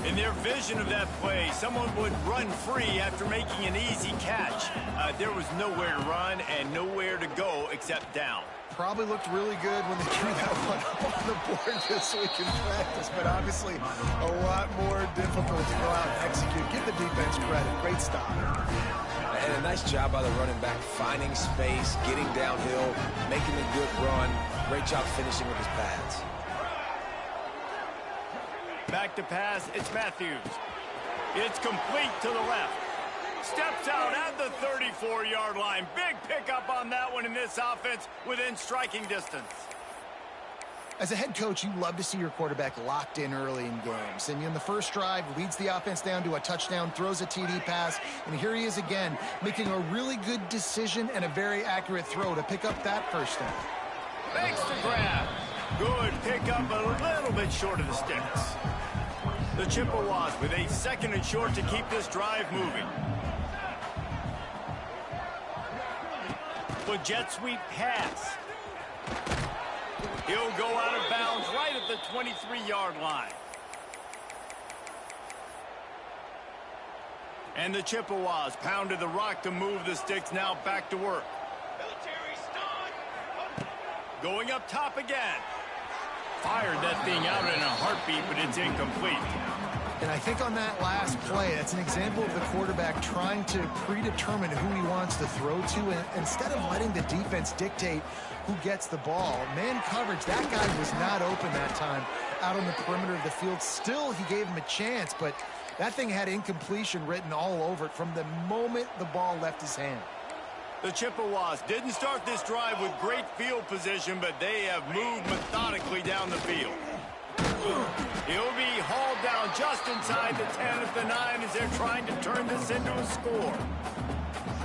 In their vision of that play, someone would run free after making an easy catch. There was nowhere to run and nowhere to go except down. Probably looked really good when they threw that one up on the board this week in practice, but obviously a lot more difficult to go out and execute. Give the defense credit. Great stop. And a nice job by the running back, finding space, getting downhill, making a good run. Great job finishing with his pads. Back to pass, it's Matthews. It's complete to the left. Steps out at the 34-yard line. Big pickup on that one in this offense within striking distance. As a head coach, you love to see your quarterback locked in early in games. And in the first drive, leads the offense down to a touchdown, throws a TD pass, and here he is again, making a really good decision and a very accurate throw to pick up that first down. Makes the grab. Good pickup, a little bit short of the sticks. The Chippewas with a 2nd and short to keep this drive moving. The jet sweep pass. He'll go out of bounds right at the 23-yard line. And the Chippewas pounded the rock to move the sticks, now back to work. Going up top again. Fired that thing out in a heartbeat, but it's incomplete. And I think on that last play, that's an example of the quarterback trying to predetermine who he wants to throw to, and instead of letting the defense dictate who gets the ball. Man coverage, that guy was not open that time out on the perimeter of the field. Still, he gave him a chance, but that thing had incompletion written all over it from the moment the ball left his hand. The Chippewas didn't start this drive with great field position, but they have moved methodically down the field. He'll be hauled down just inside the 10 at the 9 as they're trying to turn this into a score.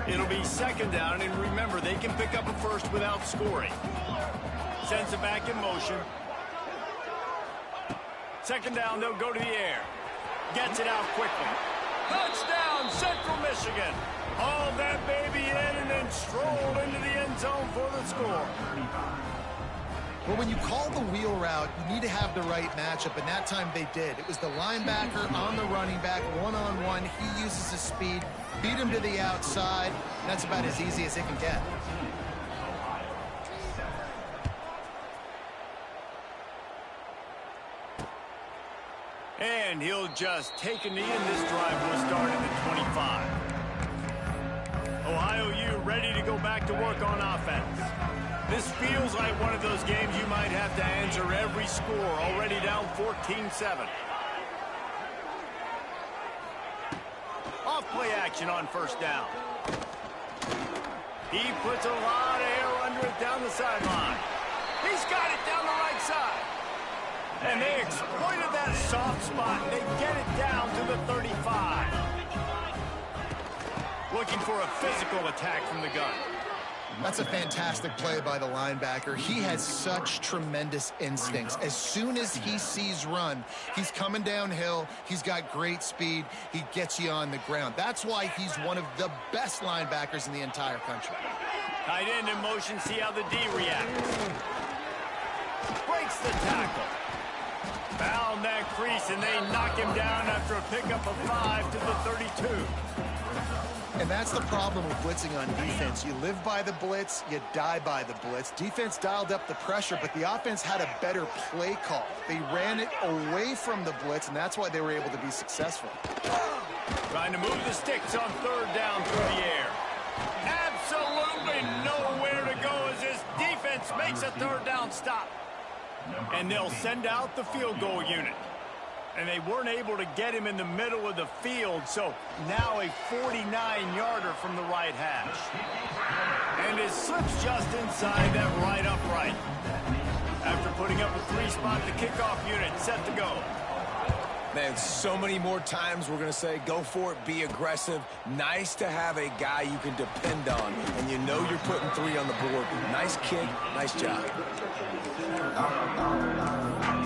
It'll be 2nd down, and remember, they can pick up a first without scoring. Sends it back in motion. 2nd down, they'll go to the air. Gets it out quickly. Touchdown, Central Michigan. Hauled that baby in and then strolled into the end zone for the score. Well, when you call the wheel route, you need to have the right matchup, and that time they did. It was the linebacker on the running back, one-on-one. He uses his speed, beat him to the outside. That's about as easy as it can get. And he'll just take a knee, and this drive will start at the 25. Ohio U ready to go back to work on offense. This feels like one of those games you might have to answer every score, already down 14-7. Off play action on 1st down. He puts a lot of air under it down the sideline. He's got it down the right side. And they exploited that soft spot. They get it down to the 35. Looking for a physical attack from the gun. That's a fantastic play by the linebacker. He has such tremendous instincts. As soon as he sees run, he's coming downhill. He's got great speed. He gets you on the ground. That's why he's one of the best linebackers in the entire country. Tight end in motion. See how the D reacts. Breaks the tackle. Found that crease, and they knock him down after a pickup of 5 to the 32. And that's the problem with blitzing on defense. You live by the blitz, you die by the blitz. Defense dialed up the pressure, but the offense had a better play call. They ran it away from the blitz, and that's why they were able to be successful. Trying to move the sticks on 3rd down through the air. Absolutely nowhere to go as this defense makes a 3rd down stop. And they'll send out the field goal unit. And they weren't able to get him in the middle of the field, so now a 49-yarder from the right hash. And it slips just inside that right upright. After putting up a 3-spot, the kickoff unit set to go. Man, so many more times we're going to say, go for it, be aggressive. Nice to have a guy you can depend on, and you know you're putting 3 on the board. Nice kick, nice job.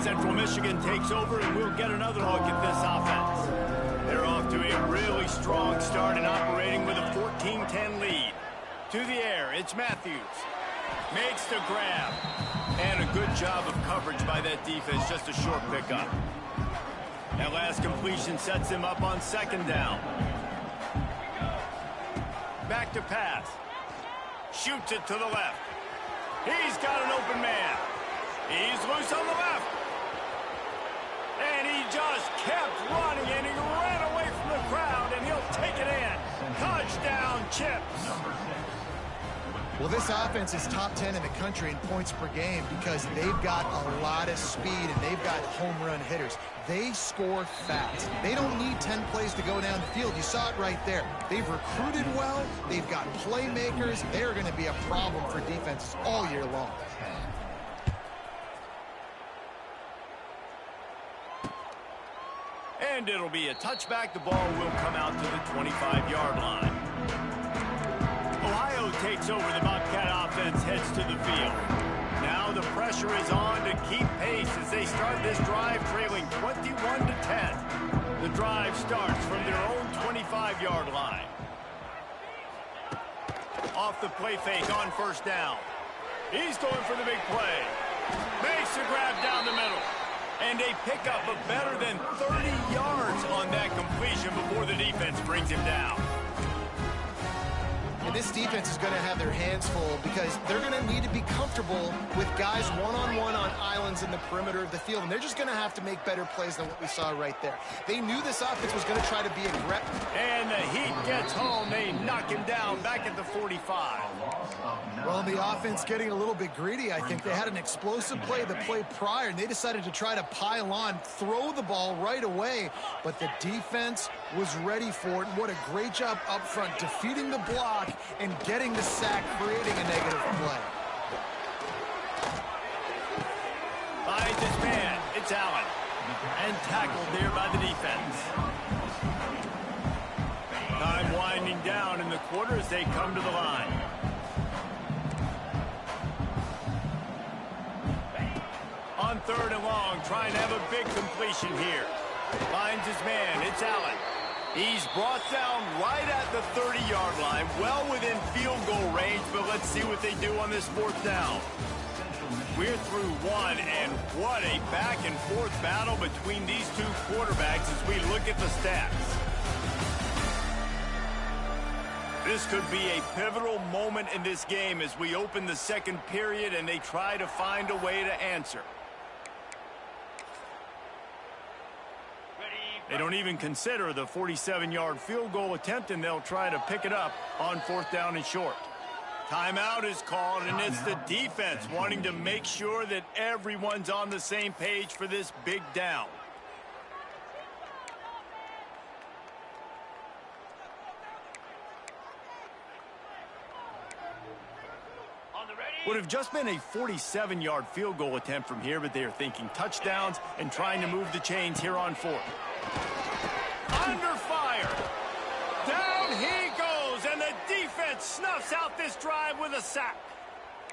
Central Michigan takes over, and we'll get another look at this offense. They're off to a really strong start and operating with a 14-10 lead. To the air, it's Matthews. Makes the grab. And a good job of coverage by that defense, just a short pickup. That last completion sets him up on 2nd down. Back to pass. Shoots it to the left. He's got an open man. He's loose on the left. And he just kept running, and he ran away from the crowd, and he'll take it in. Touchdown, Chips. Well, this offense is top 10 in the country in points per game because they've got a lot of speed and they've got home run hitters. They score fast. They don't need 10 plays to go down the field. You saw it right there. They've recruited well. They've got playmakers. They're going to be a problem for defenses all year long. And it'll be a touchback. The ball will come out to the 25-yard line. Ohio takes over. The Bobcat offense heads to the field. Now the pressure is on to keep pace as they start this drive trailing 21-10. The drive starts from their own 25-yard line. Off the play fake on first down. He's going for the big play. Makes the grab down the middle. And a pickup of better than 30 yards on that completion before the defense brings him down. And this defense is going to have their hands full because they're going to need to be comfortable with guys one-on-one on islands in the perimeter of the field. And they're just going to have to make better plays than what we saw right there. They knew this offense was going to try to be aggressive. And the Heat gets home. They knock him down back at the 45. Well, the offense getting a little bit greedy, I think. They had an explosive play the play prior, and they decided to try to pile on, throw the ball right away. But the defense was ready for it. And what a great job up front, defeating the block and getting the sack, creating a negative play. Finds his man. It's Allen. And tackled there by the defense. Time winding down in the quarter as they come to the line. On third and long, trying to have a big completion here. Finds his man. It's Allen. He's brought down right at the 30-yard line, well within field goal range, but let's see what they do on this fourth down. We're through one, and what a back-and-forth battle between these two quarterbacks as we look at the stats. This could be a pivotal moment in this game as we open the second period and they try to find a way to answer. They don't even consider the 47-yard field goal attempt, and they'll try to pick it up on fourth down and short. Timeout is called, and it's the defense wanting to make sure that everyone's on the same page for this big down. Would have just been a 47-yard field goal attempt from here, but they are thinking touchdowns and trying to move the chains here on fourth. Under fire. Down he goes, and the defense snuffs out this drive with a sack.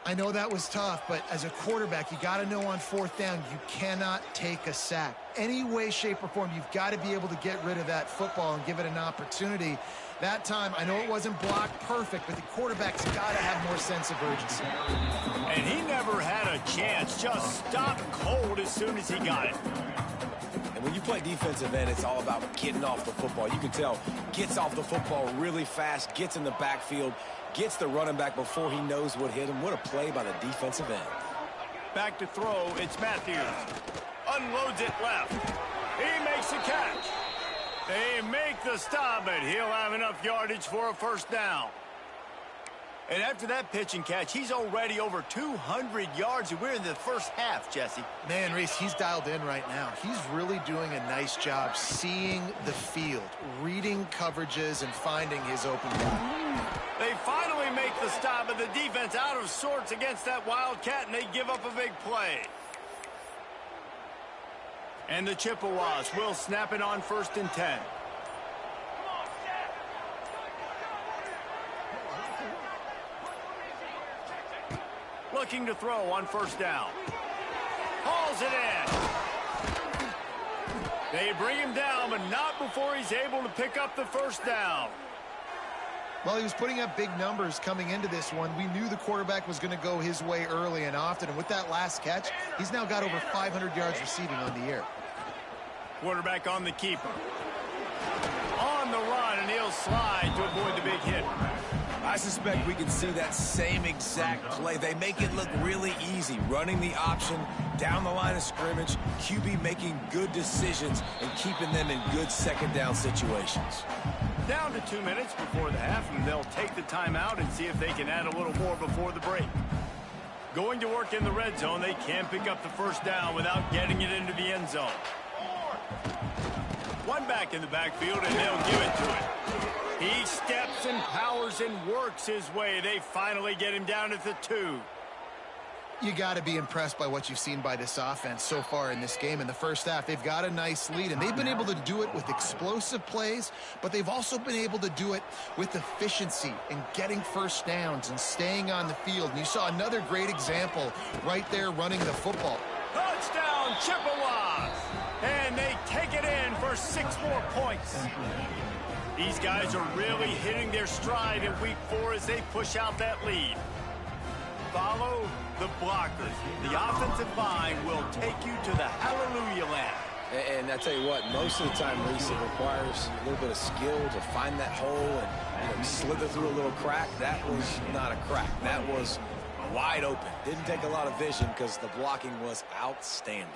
I know that was tough, but as a quarterback, you got to know on fourth down, you cannot take a sack. Any way, shape, or form, you've got to be able to get rid of that football and give it an opportunity. That time, I know it wasn't blocked perfect, but the quarterback's got to have more sense of urgency. And he never had a chance, just stopped cold as soon as he got it. And when you play defensive end, it's all about getting off the football. You can tell, gets off the football really fast, gets in the backfield, gets the running back before he knows what hit him. What a play by the defensive end. Back to throw, it's Matthews. Unloads it left. He makes the catch. They make the stop, but he'll have enough yardage for a first down. And after that pitch and catch, he's already over 200 yards, and we're in the first half, Jesse. Man, Reese, he's dialed in right now. He's really doing a nice job seeing the field, reading coverages, and finding his open guy. They finally make the stop, but the defense out of sorts against that Wildcat, and they give up a big play. And the Chippewas will snap it on 1st and 10. Looking to throw on first down. Hauls it in. They bring him down, but not before he's able to pick up the first down. Well, he was putting up big numbers coming into this one. We knew the quarterback was going to go his way early and often. And with that last catch, he's now got over 500 yards receiving on the year. Quarterback on the keeper. On the run, and he'll slide to avoid the big hit. I suspect we can see that same exact play. They make it look really easy, running the option down the line of scrimmage, QB making good decisions and keeping them in good second down situations. Down to 2 minutes before the half, and they'll take the timeout and see if they can add a little more before the break. Going to work in the red zone, they can't pick up the first down without getting it into the end zone. One back in the backfield, and they'll give it to him. He steps and powers and works his way. They finally get him down at the 2. You got to be impressed by what you've seen by this offense so far in this game. In the first half, they've got a nice lead, and they've been able to do it with explosive plays, but they've also been able to do it with efficiency and getting first downs and staying on the field. And you saw another great example right there running the football. Touchdown, Chippewas! And they take it in for 6 more points. These guys are really hitting their stride in week 4 as they push out that lead. Follow the blockers. The offensive line will take you to the hallelujah land. And I tell you what, most of the time, Reese, it requires a little bit of skill to find that hole and slither through a little crack. That was not a crack. That was wide open. Didn't take a lot of vision because the blocking was outstanding.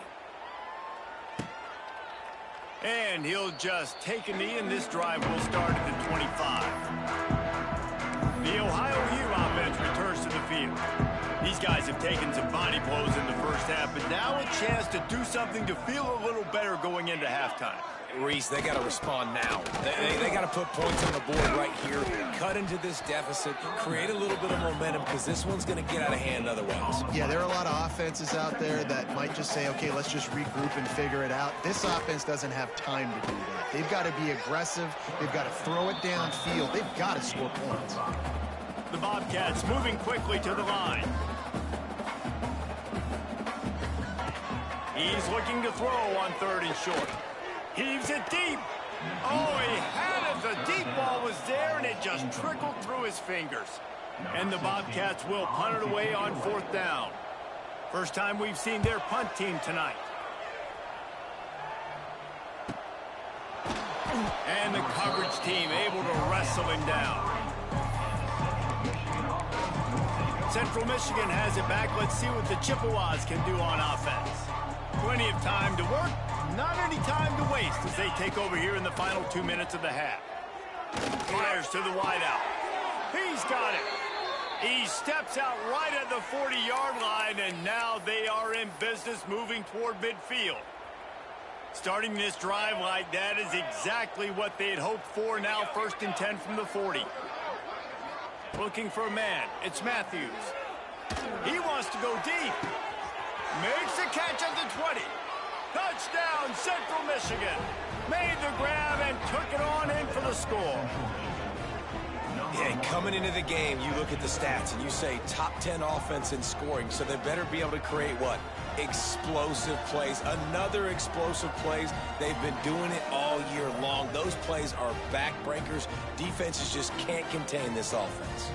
And he'll just take a knee, and this drive will start at the 25. The Ohio U offense returns to the field. These guys have taken some body blows in the first half, but now a chance to do something to feel a little better going into halftime. Reese, they got to respond now. They got to put points on the board right here, cut into this deficit, create a little bit of momentum, because this one's going to get out of hand otherwise. Yeah, there are a lot of offenses out there that might just say, okay, let's just regroup and figure it out. This offense doesn't have time to do that. They've got to be aggressive. They've got to throw it downfield. They've got to score points. The Bobcats moving quickly to the line. He's looking to throw on 3rd and short. Heaves it deep. Oh, he had it. The deep ball was there, and it just trickled through his fingers. And the Bobcats will punt it away on 4th down. First time we've seen their punt team tonight. And the coverage team able to wrestle him down. Central Michigan has it back. Let's see what the Chippewas can do on offense. Plenty of time to work, not any time to waste as they take over here in the final 2 minutes of the half. Fires to the wideout. He's got it. He steps out right at the 40-yard line, and now they are in business moving toward midfield. Starting this drive like that is exactly what they had hoped for. Now 1st and 10 from the 40. Looking for a man. It's Matthews. He wants to go deep. Makes the catch at the 20. Touchdown, Central Michigan. Made the grab and took it on in for the score. Yeah, coming into the game, you look at the stats and you say top 10 offense in scoring, so they better be able to create what? Explosive plays. Another explosive plays. They've been doing it all year long. Those plays are backbreakers. Defenses just can't contain this offense.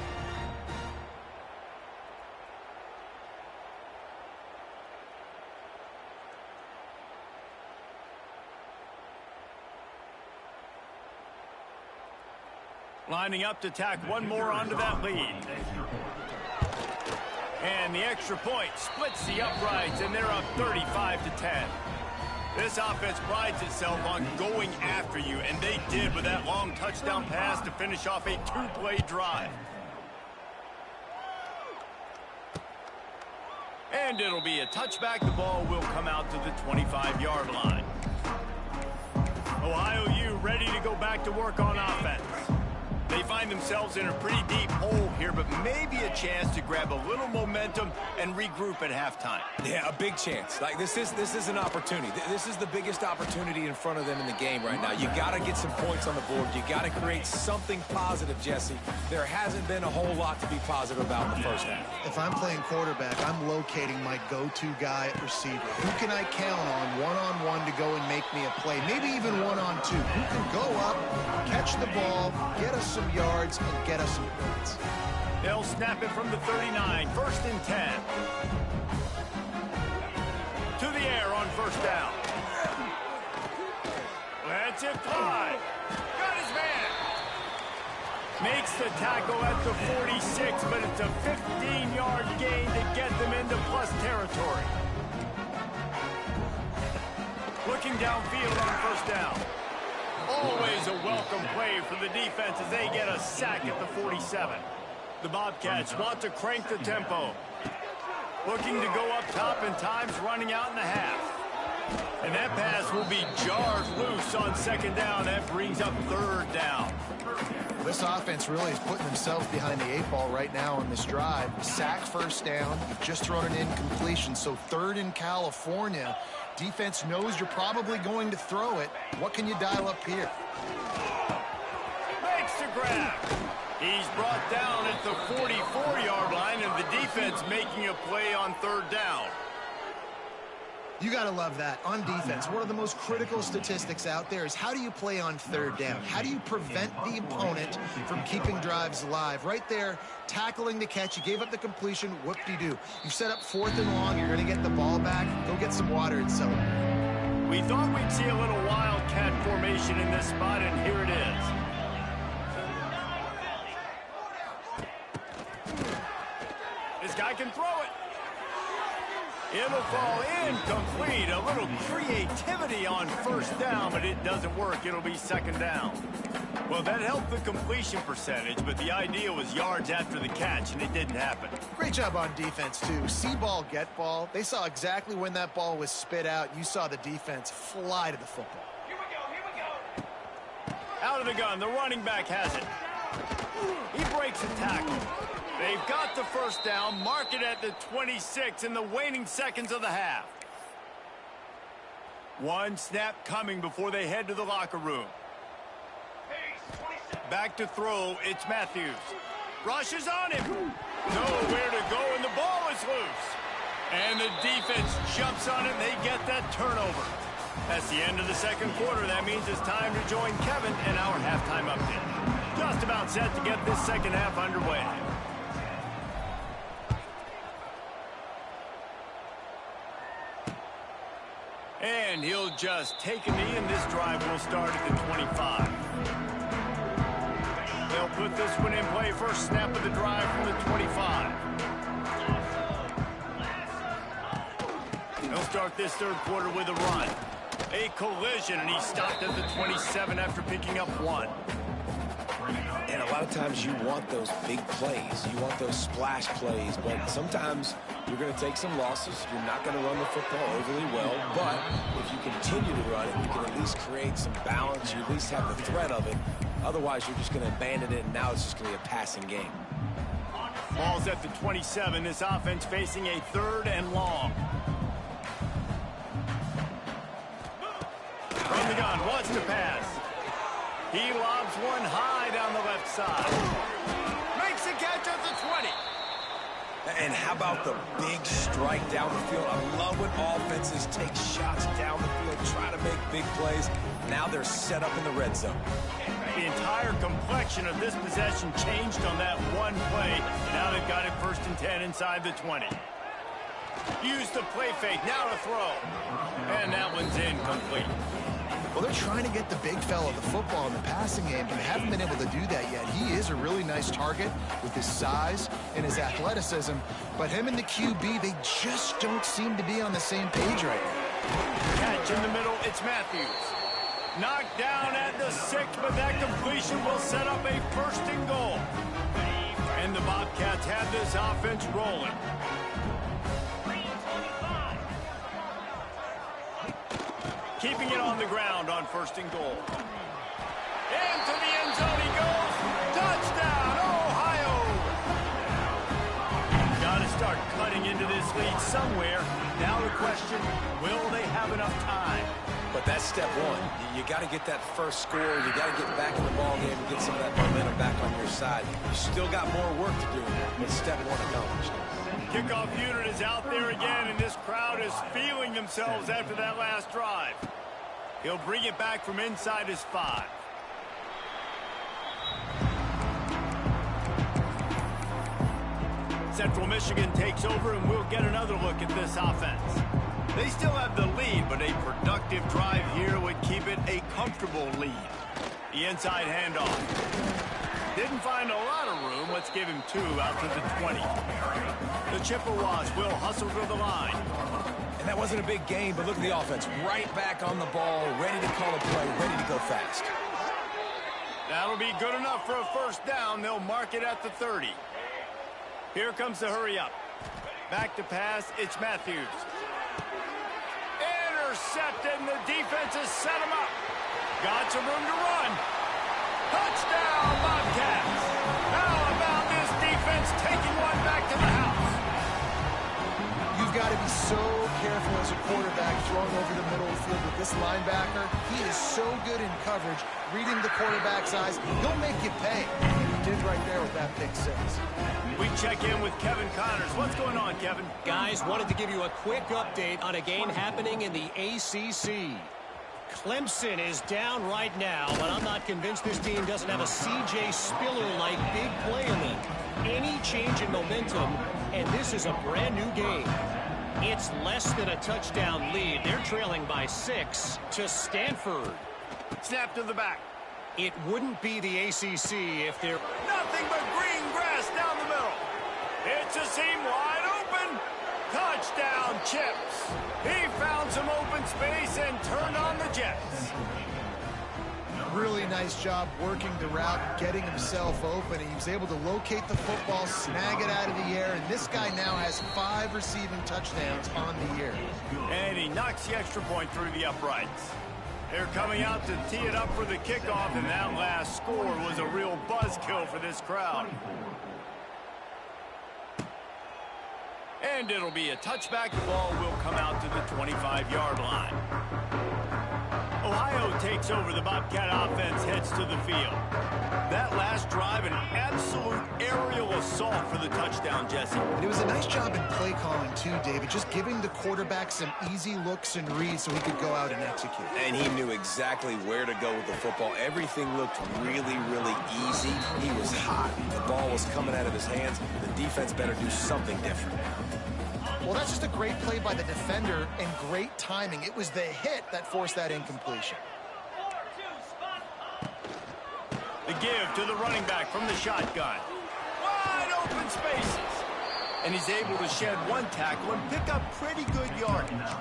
Lining up to tack one more onto that lead. And the extra point splits the uprights, and they're up 35-10. This offense prides itself on going after you, and they did with that long touchdown pass to finish off a 2-play drive. And it'll be a touchback. The ball will come out to the 25-yard line. Ohio U ready to go back to work on offense. They find themselves in a pretty deep hole here, but maybe a chance to grab a little momentum and regroup at halftime. Yeah, a big chance. Like this is an opportunity. This is the biggest opportunity in front of them in the game right now. You got to get some points on the board. You got to create something positive, Jesse. There hasn't been a whole lot to be positive about in the first half. If I'm playing quarterback, I'm locating my go-to guy at receiver. Who can I count on one-on-one to go and make me a play? Maybe even one-on-two. Who can go up, catch the ball, get us some yards, and get us some points. They'll snap it from the 39, 1st and 10. To the air on 1st down. Lets it fly. Got his man. Makes the tackle at the 46, but it's a 15-yard gain to get them into plus territory. Looking downfield on 1st down. Always a welcome play for the defense as they get a sack at the 47. The Bobcats want to crank the tempo. Looking to go up top, and time's running out in the half. And that pass will be jarred loose on 2nd down. That brings up 3rd down. This offense really is putting themselves behind the 8 ball right now on this drive. Sack, first down. You've just thrown an incompletion, so 3rd in California. Defense knows you're probably going to throw it. What can you dial up here? Makes the grab. He's brought down at the 44-yard line, and the defense making a play on 3rd down. You got to love that. On defense, one of the most critical statistics out there is how do you play on 3rd down? How do you prevent the opponent from keeping drives alive? Right there, tackling the catch. You gave up the completion. Whoop-de-doo. You set up 4th and long. You're going to get the ball back. Go get some water and celebrate. We thought we'd see a little wildcat formation in this spot, and here it is. This guy can throw it. It'll fall incomplete. A little creativity on 1st down, but it doesn't work. It'll be 2nd down. Well, that helped the completion percentage, but the idea was yards after the catch, and it didn't happen. Great job on defense, too. See ball, get ball. They saw exactly when that ball was spit out. You saw the defense fly to the football. Here we go. Out of the gun. The running back has it. He breaks a tackle. They've got the 1st down, mark it at the 26 in the waning seconds of the half. One snap coming before they head to the locker room. Back to throw, it's Matthews. Rushes on him. Nowhere to go, and the ball is loose. And the defense jumps on it, and they get that turnover. That's the end of the 2nd quarter. That means it's time to join Kevin and our halftime update. Just about set to get this 2nd half underway. And he'll just take a knee, and this drive will start at the 25. They'll put this one in play. First snap of the drive from the 25. They'll start this 3rd quarter with a run. A collision, and he stopped at the 27 after picking up 1. And a lot of times you want those big plays. You want those splash plays, but sometimes you're going to take some losses. You're not going to run the football overly well, but if you continue to run it, you can at least create some balance. You at least have the threat of it. Otherwise, you're just going to abandon it, and now it's just going to be a passing game. Ball's at the 27. This offense facing a 3rd and long. From the gun, wants to pass. He lobs one high down the left side. Makes a catch at the 20. And how about the big strike down the field? I love when offenses take shots down the field, try to make big plays. Now they're set up in the red zone. The entire complexion of this possession changed on that one play. Now they've got it 1st and 10 inside the 20. Use the play fake, now to throw. And that one's incomplete. Well, they're trying to get the big fella the football in the passing game, but they haven't been able to do that yet. He is a really nice target with his size and his athleticism, but him and the QB, they just don't seem to be on the same page right now. Catch in the middle, it's Matthews. Knocked down at the 6, but that completion will set up a 1st and goal. And the Bobcats have this offense rolling. Keeping it on the ground on 1st and goal. Into the end zone he goes. Touchdown, Ohio! Got to start cutting into this lead somewhere. Now the question, will they have enough time? But that's step 1. You got to get that first score. You got to get back in the ball game and get some of that momentum back on your side. You still got more work to do, but step 1 accomplished. Kickoff unit is out there again, and this crowd is feeling themselves after that last drive. He'll bring it back from inside his 5. Central Michigan takes over, and we'll get another look at this offense. They still have the lead, but a productive drive here would keep it a comfortable lead. The inside handoff. Didn't find a lot of room. Let's give him 2 out to the 20. The Chippewas will hustle to the line. And that wasn't a big game, but look at the offense. Right back on the ball, ready to call a play, ready to go fast. That'll be good enough for a 1st down. They'll mark it at the 30. Here comes the hurry up. Back to pass, it's Matthews. Intercepted, and the defense has set him up. Got some room to run. Touchdown, Bobcats! How about this defense taking one back to the house? You've got to be so careful as a quarterback throwing over the middle of the field with this linebacker. He is so good in coverage, reading the quarterback's eyes. He'll make you pay. He did right there with that pick six. We check in with Kevin Connors. What's going on, Kevin? Guys, wanted to give you a quick update on a game happening in the ACC. Clemson is down right now, but I'm not convinced this team doesn't have a C.J. Spiller-like big play in them. Any change in momentum, and this is a brand new game. It's less than a touchdown lead. They're trailing by 6 to Stanford. Snap to the back. It wouldn't be the ACC if they're... Nothing but green grass down the middle. It's a seam wide open. Touchdown, Chips. He found some open space and turned on the Jets. Really nice job working the route, getting himself open. He was able to locate the football, snag it out of the air, and this guy now has 5 receiving touchdowns on the year. And he knocks the extra point through the uprights. They're coming out to tee it up for the kickoff, and that last score was a real buzzkill for this crowd. And it'll be a touchback. The ball will come out to the 25-yard line. Ohio takes over. The Bobcat offense heads to the field. That last drive, an absolute aerial assault for the touchdown, Jesse. And it was a nice job in play calling, too, David, just giving the quarterback some easy looks and reads so he could go out and execute. And he knew exactly where to go with the football. Everything looked really, really easy. He was hot. The ball was coming out of his hands. The defense better do something different. Well, that's just a great play by the defender and great timing. It was the hit that forced that incompletion. The give to the running back from the shotgun. Wide open spaces. And he's able to shed one tackle and pick up pretty good yardage.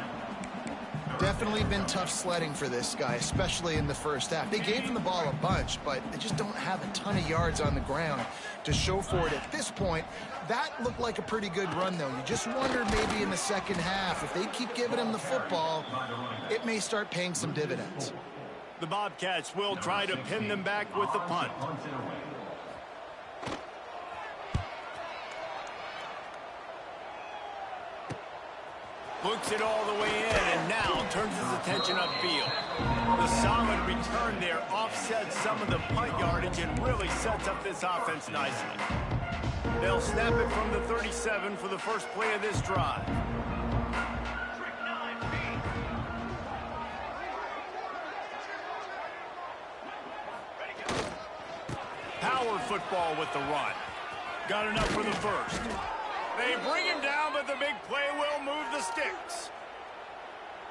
Definitely been tough sledding for this guy, especially in the first half. They gave him the ball a bunch, but they just don't have a ton of yards on the ground to show for it at this point. That looked like a pretty good run, though. You just wonder maybe in the second half, if they keep giving him the football, it may start paying some dividends. The Bobcats will try to pin them back with the punt. Looks it all the way in and now turns his attention upfield. The solid return there offsets some of the punt yardage and really sets up this offense nicely. They'll snap it from the 37 for the first play of this drive. Power football with the run. Got enough for the first. They bring him down, but the big play will move the sticks.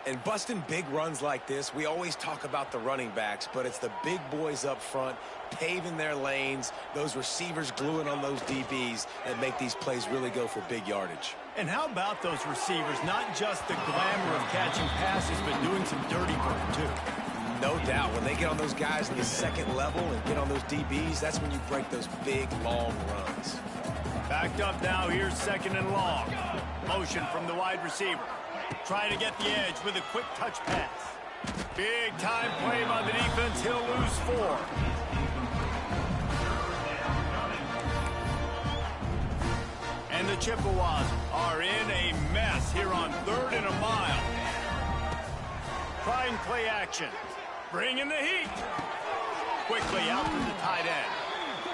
And busting big runs like this, we always talk about the running backs, but it's the big boys up front, paving their lanes, those receivers gluing on those DBs that make these plays really go for big yardage. And how about those receivers? Not just the glamour of catching passes, but doing some dirty work, too. No doubt. When they get on those guys in the second level and get on those DBs, that's when you break those big, long runs. Backed up now, here's second and long. Motion from the wide receiver. Trying to get the edge with a quick touch pass. Big time play by the defense. He'll lose 4. And the Chippewas are in a mess here on 3rd and a mile. Trying play action. Bringing the heat. Quickly out to the tight end.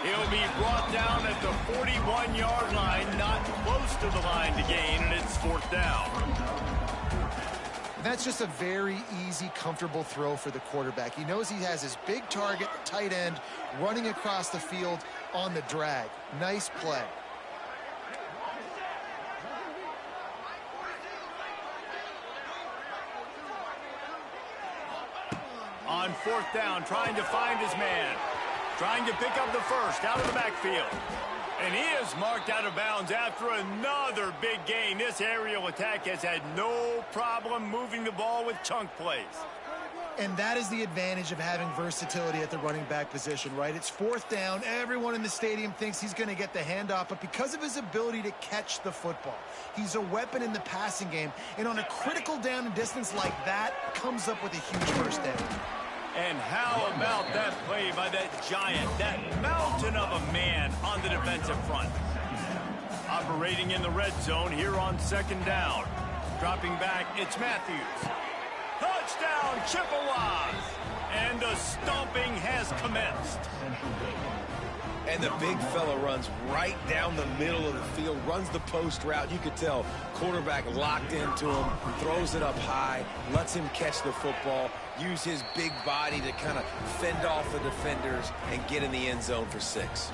He'll be brought down at the 41-yard line, not close to the line to gain, and it's 4th down. That's just a very easy, comfortable throw for the quarterback. He knows he has his big target, the tight end, running across the field on the drag. Nice play. On 4th down, trying to find his man. Trying to pick up the first out of the backfield. And he is marked out of bounds after another big gain. This aerial attack has had no problem moving the ball with chunk plays. And that is the advantage of having versatility at the running back position, right? It's 4th down. Everyone in the stadium thinks he's going to get the handoff, but because of his ability to catch the football, he's a weapon in the passing game. And on a critical down and distance like that, comes up with a huge first down. And how about that play by that giant, that mountain of a man on the defensive front? Operating in the red zone here on second down. Dropping back, it's Matthews. Touchdown, Chippewas! And the stomping has commenced. And the big fella runs right down the middle of the field, runs the post route. You could tell quarterback locked into him, throws it up high, lets him catch the football, use his big body to kind of fend off the defenders and get in the end zone for 6.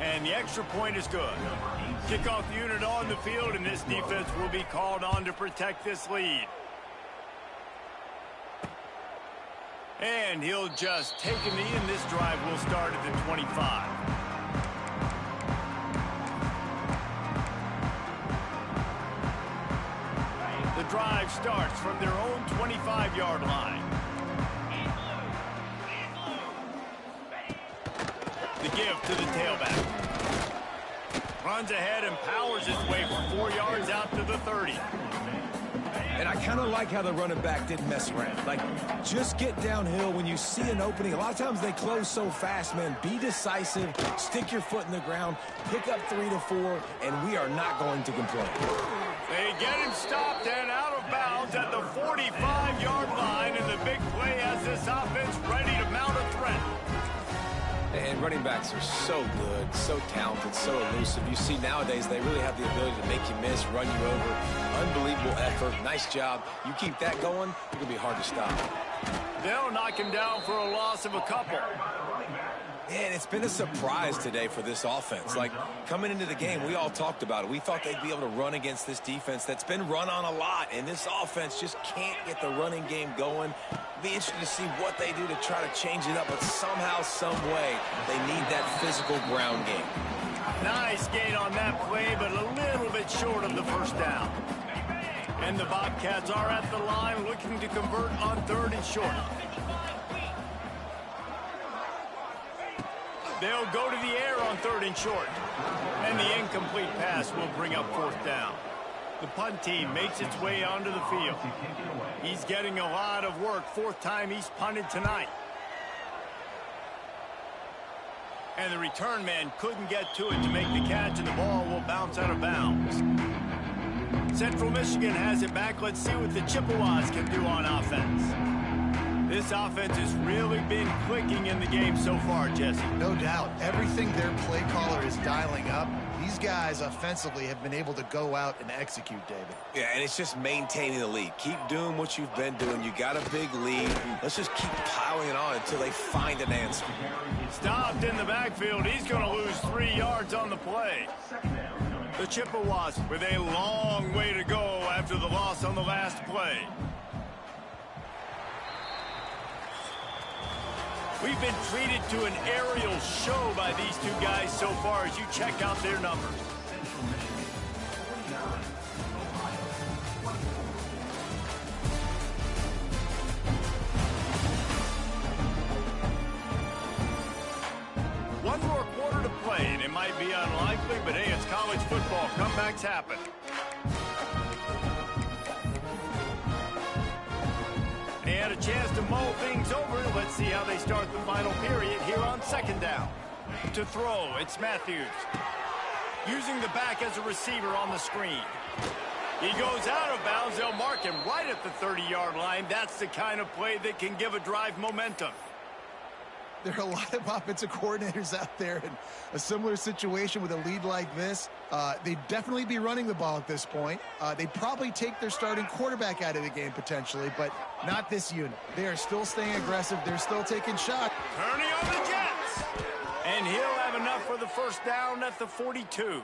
And the extra point is good. Kickoff unit on the field, and this defense will be called on to protect this lead. And he'll just take a knee, and this drive will start at the 25. The drive starts from their own 25-yard line. The give to the tailback. Runs ahead and powers his way for 4 yards out to the 30. And I kind of like how the running back didn't mess around. Like, just get downhill when you see an opening. A lot of times they close so fast, man. Be decisive, stick your foot in the ground, pick up 3 to 4, and we are not going to complain. They get him stopped and out of bounds at the 45-yard line, and the big play has this offense ready to mount a threat. And running backs are so good, so talented, so elusive. You see nowadays they really have the ability to make you miss, run you over. Unbelievable effort. Nice job. You keep that going, it's going to be hard to stop. They'll knock him down for a loss of a couple. And it's been a surprise today for this offense. Like, coming into the game, we all talked about it. We thought they'd be able to run against this defense that's been run on a lot, and this offense just can't get the running game going. Be interested to see what they do to try to change it up, but somehow, some way, they need that physical ground game. Nice gain on that play, but a little bit short of the first down. And the Bobcats are at the line looking to convert on 3rd and short. They'll go to the air on 3rd and short. And the incomplete pass will bring up 4th down. The punt team makes its way onto the field. He's getting a lot of work. 4th time he's punted tonight. And the return man couldn't get to it to make the catch, and the ball will bounce out of bounds. Central Michigan has it back. Let's see what the Chippewas can do on offense. This offense has really been clicking in the game so far, Jesse. No doubt. Everything their play caller is dialing up, these guys offensively have been able to go out and execute, David. Yeah, and it's just maintaining the lead. Keep doing what you've been doing. You got a big lead. Let's just keep piling it on until they find an answer. Stopped in the backfield. He's going to lose 3 yards on the play. The Chippewas with a long way to go after the loss on the last play. We've been treated to an aerial show by these two guys so far as you check out their numbers. One more quarter to play, and it might be unlikely, but hey, it's college football. Comebacks happen. They had a chance to mull things over. Let's see how they start the final period here on 2nd down. To throw, it's Matthews. Using the back as a receiver on the screen. He goes out of bounds. They'll mark him right at the 30-yard line. That's the kind of play that can give a drive momentum. There are a lot of offensive coordinators out there in a similar situation with a lead like this. They'd definitely be running the ball at this point. They'd probably take their starting quarterback out of the game potentially, but not this unit. They are still staying aggressive. They're still taking shots. Turning on the Jets. And he'll have enough for the 1st down at the 42.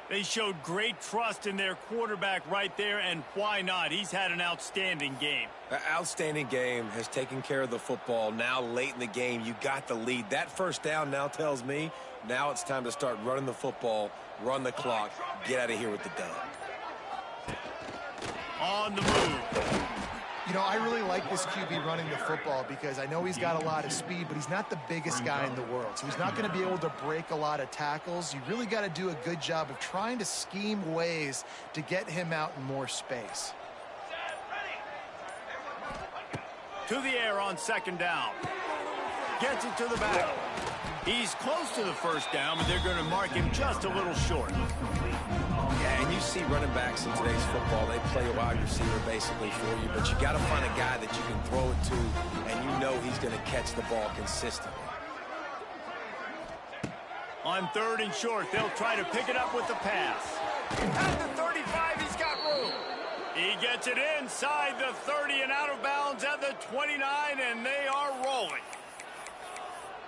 They showed great trust in their quarterback right there, and why not? He's had an outstanding game. An outstanding game, has taken care of the football. Now late in the game, you got the lead. That 1st down now tells me now it's time to start running the football, run the clock, get out of here with the dub. On the move. You know, I really like this QB running the football because I know he's got a lot of speed, but he's not the biggest guy in the world. So he's not going to be able to break a lot of tackles. You really got to do a good job of trying to scheme ways to get him out in more space. To the air on second down. Gets it to the back. He's close to the first down, but they're going to mark him just a little short. Yeah, and you see running backs in today's football, they play a wide receiver basically for you, but you got to find a guy that you can throw it to, and you know he's going to catch the ball consistently. On third and short, they'll try to pick it up with the pass. At the 35, he's got room. He gets it inside the 30 and out of bounds at the 29, and they are rolling.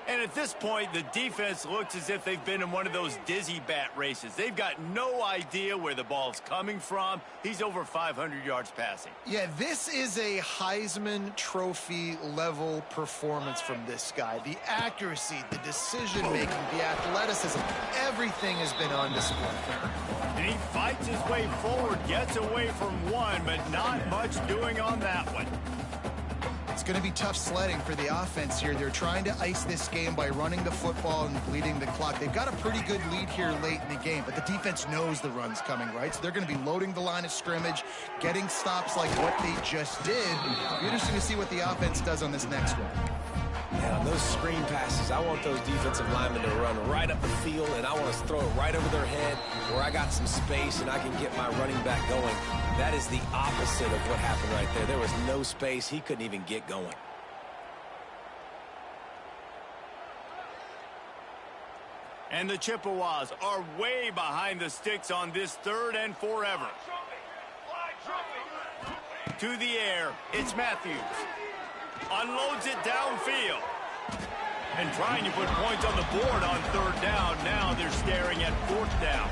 And at this point, the defense looks as if they've been in one of those dizzy bat races. They've got no idea where the ball's coming from. He's over 500 yards passing. Yeah, this is a Heisman Trophy level performance from this guy. The accuracy, the decision-making, the athleticism, everything has been on display. And he fights his way forward, gets away from one, but not much doing on that one. It's going to be tough sledding for the offense here. They're trying to ice this game by running the football and bleeding the clock. They've got a pretty good lead here late in the game, but the defense knows the run's coming, right? So they're going to be loading the line of scrimmage, getting stops like what they just did. It'll be interesting to see what the offense does on this next one. Yeah, on those screen passes, I want those defensive linemen to run right up the field, and I want to throw it right over their head where I got some space and I can get my running back going. That is the opposite of what happened right there. There was no space. He couldn't even get going. And the Chippewas are way behind the sticks on this third and forever. To the air, it's Matthews. Unloads it downfield. And trying to put points on the board on third down. Now they're staring at fourth down.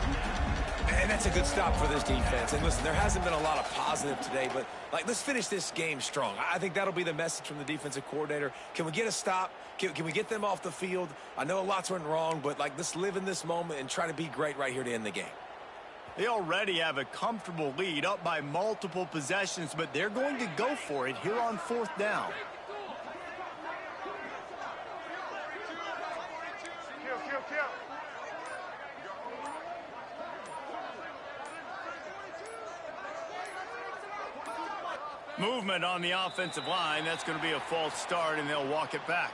And that's a good stop for this defense. And listen, there hasn't been a lot of positive today, but let's finish this game strong. I think that'll be the message from the defensive coordinator. Can we get a stop? Can we get them off the field? I know a lot's went wrong, but let's live in this moment and try to be great right here to end the game. They already have a comfortable lead, up by multiple possessions, but they're going to go for it here on fourth down. Movement on the offensive line. That's going to be a false start, and they'll walk it back.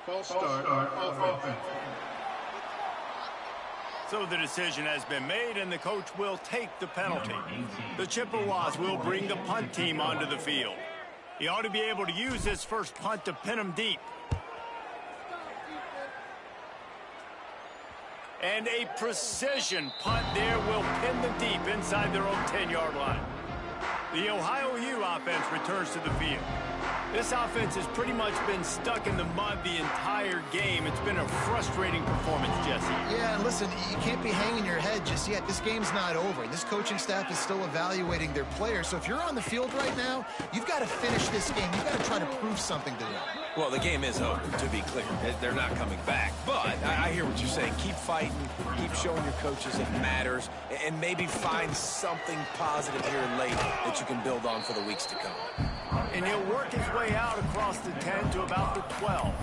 False start off offense. So the decision has been made, and the coach will take the penalty. The Chippewas will bring the punt team onto the field. He ought to be able to use his first punt to pin them deep. And a precision punt there will pin them deep inside their own 10-yard line. The Ohio U offense returns to the field. This offense has pretty much been stuck in the mud the entire game. It's been a frustrating performance, Jesse. Yeah, and listen, you can't be hanging your head just yet. This game's not over. This coaching staff is still evaluating their players. So if you're on the field right now, you've got to finish this game. You've got to try to prove something to them. Well, the game is over, to be clear. They're not coming back. But I hear what you're saying. Keep fighting. Keep showing your coaches it matters. And maybe find something positive here late that you can build on for the weeks to come. And he'll work his way out across the 10 to about the 12.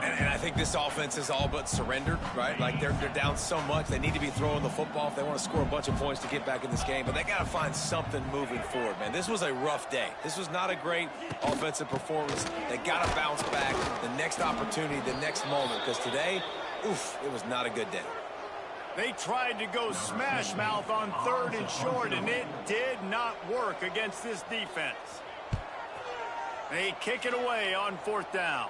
And I think this offense is all but surrendered, right? They're down so much. They need to be throwing the football if they want to score a bunch of points to get back in this game. But they got to find something moving forward, man. This was a rough day. This was not a great offensive performance. They got to bounce back the next opportunity, the next moment. Because today, oof, it was not a good day. They tried to go smash mouth on third and short, and it did not work against this defense. They kick it away on fourth down.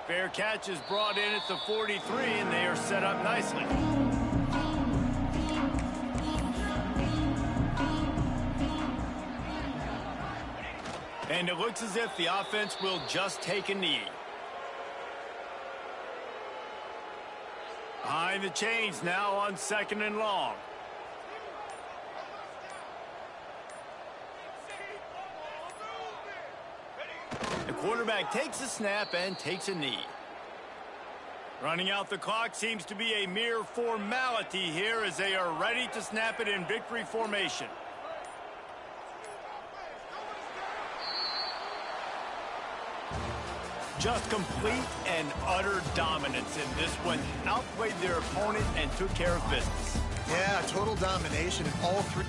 Fair catch is brought in at the 43, and they are set up nicely. And it looks as if the offense will just take a knee. Behind the chains now on second and long. The quarterback takes a snap and takes a knee. Running out the clock seems to be a mere formality here as they are ready to snap it in victory formation. Just complete and utter dominance in this one. Outplayed their opponent and took care of business. Yeah, total domination in all three.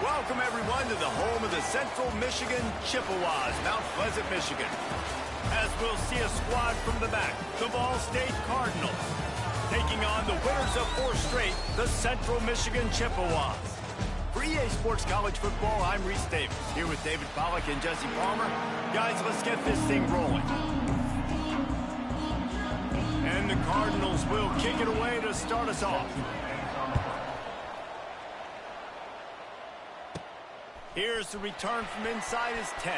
Welcome, everyone, to the home of the Central Michigan Chippewas, Mount Pleasant, Michigan. As we'll see a squad from the back, the Ball State Cardinals, taking on the winners of 4 straight, the Central Michigan Chippewas. For EA Sports College Football, I'm Reese Davis, here with David Pollack and Jesse Palmer. Guys, let's get this thing rolling. And the Cardinals will kick it away to start us off. Here's the return from inside his 10.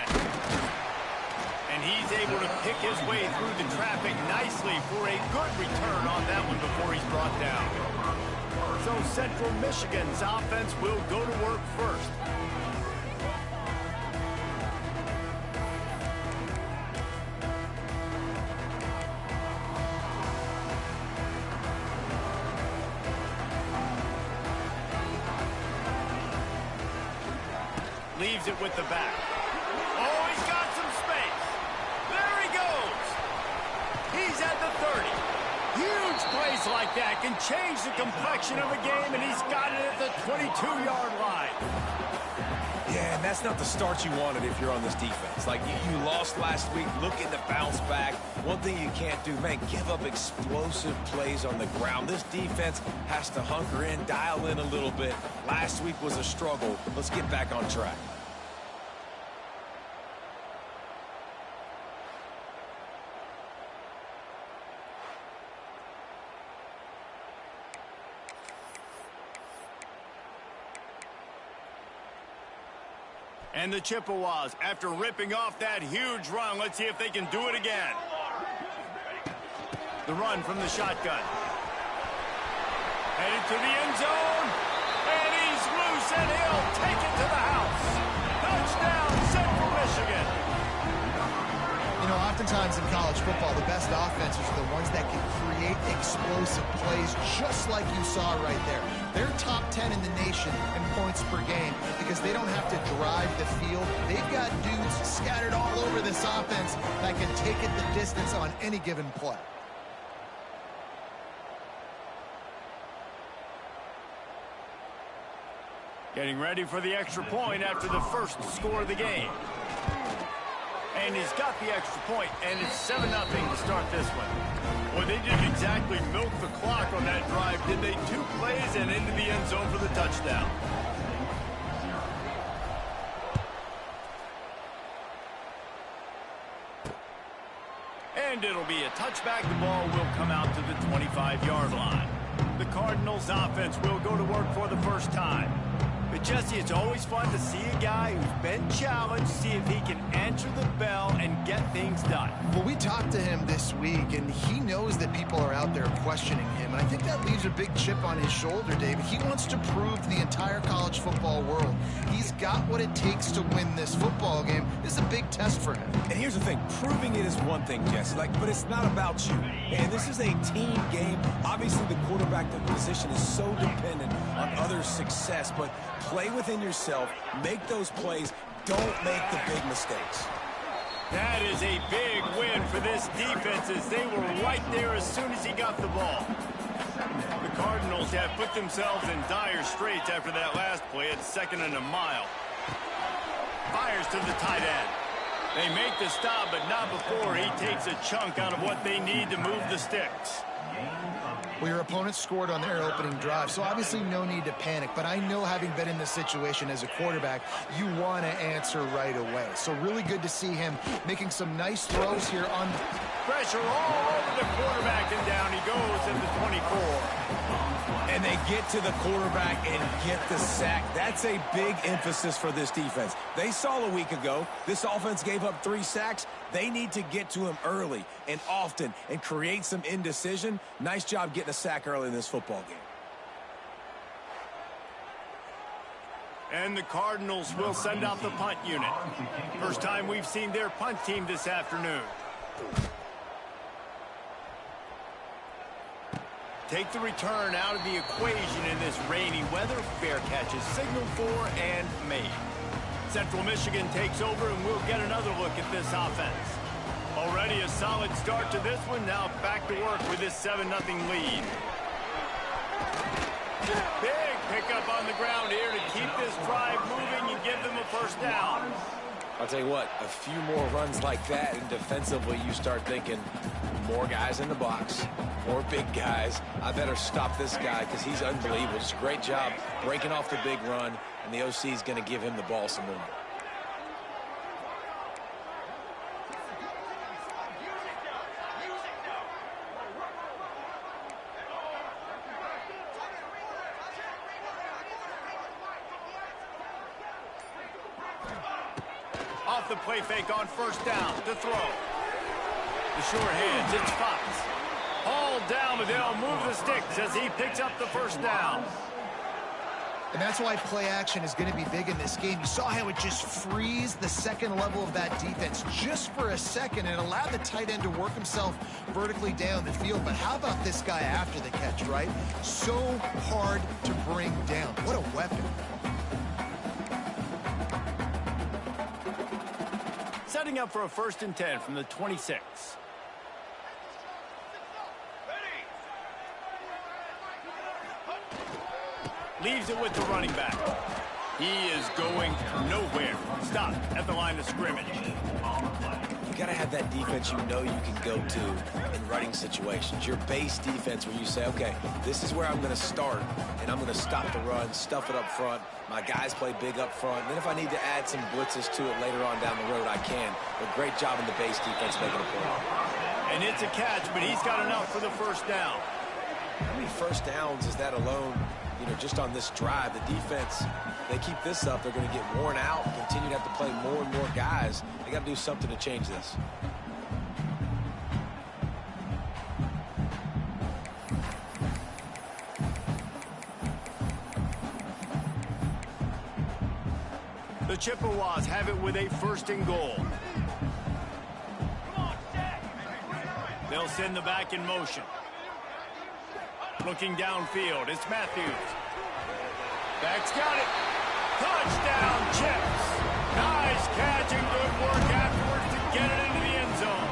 And he's able to pick his way through the traffic nicely for a good return on that one before he's brought down. So Central Michigan's offense will go to work first. Leaves it with the back. Oh, he's got some space. There he goes. He's at the 30. Huge plays like that can change the complexion of a game, and he's got it at the 22-yard line. Yeah, and that's not the start you wanted if you're on this defense. Like, you lost last week, looking to bounce back. One thing you can't do, man, give up explosive plays on the ground. This defense has to hunker in, dial in a little bit. Last week was a struggle. Let's get back on track. And the Chippewas, after ripping off that huge run, let's see if they can do it again. The run from the shotgun. Headed to the end zone. And he's loose, and he'll take it to the house. Touchdown, Central Michigan. You know, oftentimes in college football, the best offenses are the ones that can create explosive plays, just like you saw right there. They're top 10 in the nation in points per game because they don't have to drive the field. They've got dudes scattered all over this offense that can take it the distance on any given play. Getting ready for the extra point after the first score of the game. And he's got the extra point, and it's 7-0 to start this one. Well, they didn't exactly milk the clock on that drive, did they? 2 plays and into the end zone for the touchdown. And it'll be a touchback. The ball will come out to the 25-yard line. The Cardinals' offense will go to work for the first time. But, Jesse, it's always fun to see a guy who's been challenged, see if he can answer the bell and get things done. Well, we talked to him this week, and he knows that people are out there questioning him. And I think that leaves a big chip on his shoulder, David. He wants to prove to the entire college football world he's got what it takes to win this football game. This is a big test for him. And here's the thing. Proving it is one thing, Jesse, but it's not about you. And this is a team game. Obviously, the quarterback position is so dependent on others' success, but play within yourself, make those plays, don't make the big mistakes. That is a big win for this defense as they were right there as soon as he got the ball. The Cardinals have put themselves in dire straits after that last play. It's 2nd and a mile. Fires to the tight end. They make the stop, but not before he takes a chunk out of what they need to move the sticks. Well, your opponent scored on their opening drive, so obviously no need to panic. But I know, having been in this situation as a quarterback, you want to answer right away. So really good to see him making some nice throws here on pressure all over the quarterback, and down he goes at the 24. And they get to the quarterback and get the sack. That's a big emphasis for this defense. They saw a week ago this offense gave up 3 sacks. They need to get to him early and often and create some indecision. Nice job getting a sack early in this football game. And the Cardinals will send out the punt unit. First time we've seen their punt team this afternoon. Take the return out of the equation in this rainy weather. Fair catch is signaled for and made. Central Michigan takes over, and we'll get another look at this offense. Already a solid start to this one. Now back to work with this 7-0 lead. Big pick up on the ground here to keep this drive moving and give them a first down. I'll tell you what, a few more runs like that, and defensively you start thinking more guys in the box, more big guys. I better stop this guy because he's unbelievable. It's a great job breaking off the big run, and the OC is going to give him the ball some more. Off the play fake on first down to throw. The short hands, it's Fox. Hauled down, but they'll move the sticks as he picks up the first down. And that's why play action is going to be big in this game. You saw how it just frees the second level of that defense just for a second and allowed the tight end to work himself vertically down the field. But how about this guy after the catch, right? So hard to bring down. What a weapon. Setting up for a 1st and 10 from the 26. Leaves it with the running back. He is going nowhere. Stop at the line of scrimmage. You got to have that defense you know you can go to in running situations. Your base defense where you say, okay, this is where I'm going to start, and I'm going to stop the run, stuff it up front. My guys play big up front. And then if I need to add some blitzes to it later on down the road, I can. But great job in the base defense making a play. And it's a catch, but he's got enough for the first down. How many first downs is that alone? You know, just on this drive, the defense, they keep this up, they're going to get worn out, continue to have to play more and more guys. They got to do something to change this. The Chippewas have it with a 1st and goal. They'll send the back in motion. Looking downfield, it's Matthews. Back's got it. Touchdown, Chips. Nice catch and good work afterwards to get it into the end zone.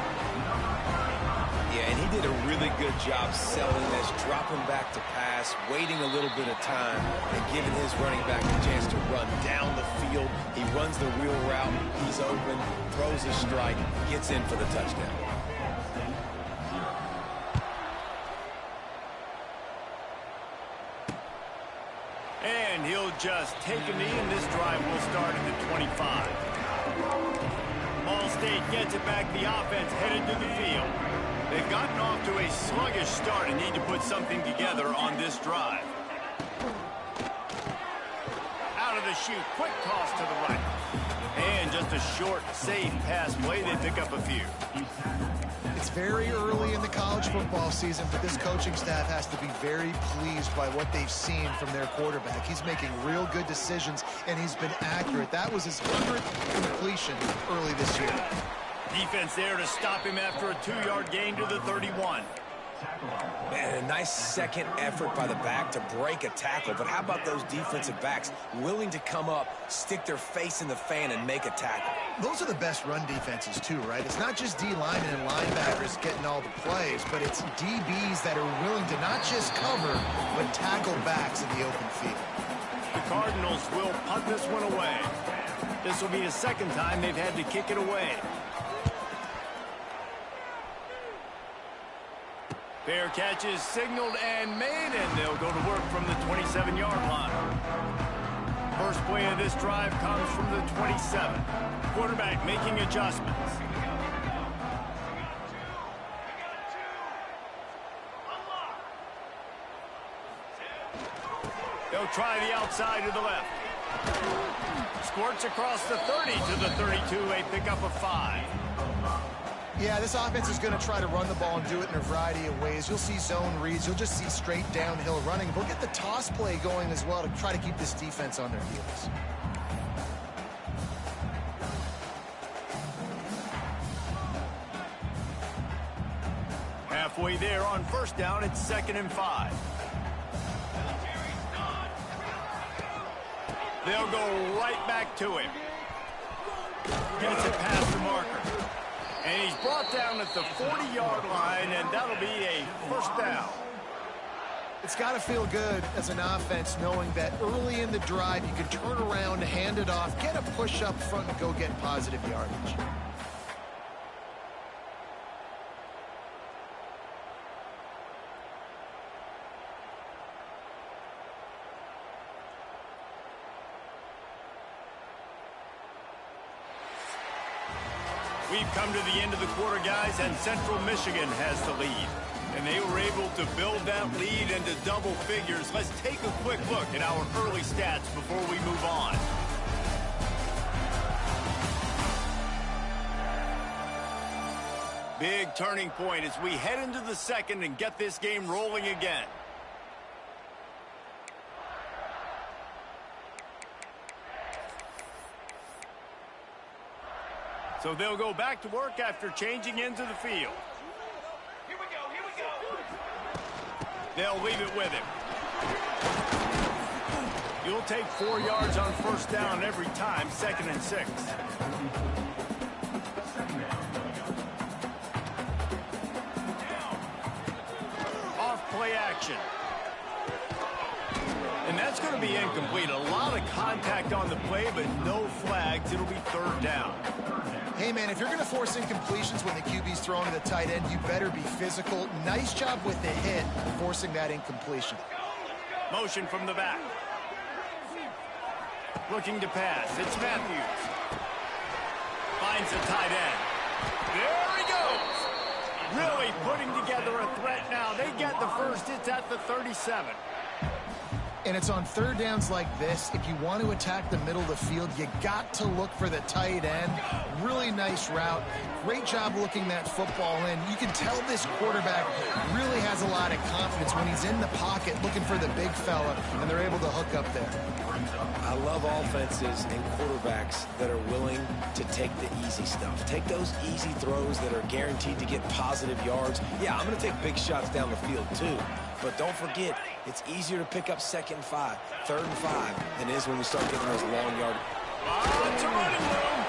Yeah, and he did a really good job selling this, dropping back to pass, waiting a little bit of time, and giving his running back a chance to run down the field. He runs the wheel route. He's open, throws a strike, gets in for the touchdown. And he'll just take a knee, and this drive will start at the 25. Ball State gets it back. The offense headed to the field. They've gotten off to a sluggish start and need to put something together on this drive. Out of the chute, quick toss to the right. And just a short, safe pass play. They pick up a few. It's very early in the college football season, but this coaching staff has to be very pleased by what they've seen from their quarterback. He's making real good decisions, and he's been accurate. That was his 100th completion early this year. Defense there to stop him after a 2-yard gain to the 31. Man, a nice second effort by the back to break a tackle. But how about those defensive backs willing to come up, stick their face in the fan, and make a tackle? Those are the best run defenses, too, right? It's not just D-linemen and linebackers getting all the plays, but it's DBs that are willing to not just cover, but tackle backs in the open field. The Cardinals will punt this one away. This will be the second time they've had to kick it away. Fair catch is signaled and made, and they'll go to work from the 27-yard line. First play of this drive comes from the 27. Quarterback making adjustments. They'll try the outside to the left. Squirts across the 30 to the 32. They pick up a 5. Yeah, this offense is going to try to run the ball and do it in a variety of ways. You'll see zone reads. You'll just see straight downhill running. They'll get the toss play going as well to try to keep this defense on their heels. Halfway there on first down, it's 2nd and 5. They'll go right back to him. Gets it past the marker. And he's brought down at the 40-yard line, and that'll be a first down. It's got to feel good as an offense knowing that early in the drive you can turn around, hand it off, get a push up front, and go get positive yardage. We've come to the end of the quarter, guys, and Central Michigan has the lead. And they were able to build that lead into double figures. Let's take a quick look at our early stats before we move on. Big turning point as we head into the second and get this game rolling again. So they'll go back to work after changing into the field. Here we go. They'll leave it with him. You'll take 4 yards on first down every time, 2nd and 6. Off play action. And that's going to be incomplete. A lot of contact on the play, but no flags. It'll be 3rd down. Hey, man, if you're going to force incompletions when the QB's throwing to the tight end, you better be physical. Nice job with the hit, forcing that incompletion. Motion from the back. Looking to pass. It's Matthews. Finds the tight end. There he goes. Really putting together a threat now. They get the first. It's at the 37. And it's on 3rd downs like this. If you want to attack the middle of the field, you got to look for the tight end. Really nice route. Great job looking that football in. You can tell this quarterback really has a lot of confidence when he's in the pocket looking for the big fella, and they're able to hook up there. I love offenses and quarterbacks that are willing to take the easy stuff. Take those easy throws that are guaranteed to get positive yards. Yeah, I'm going to take big shots down the field too. But don't forget, it's easier to pick up 2nd and 5, 3rd and 5 than it is when we start getting those long yard. Lots of running room.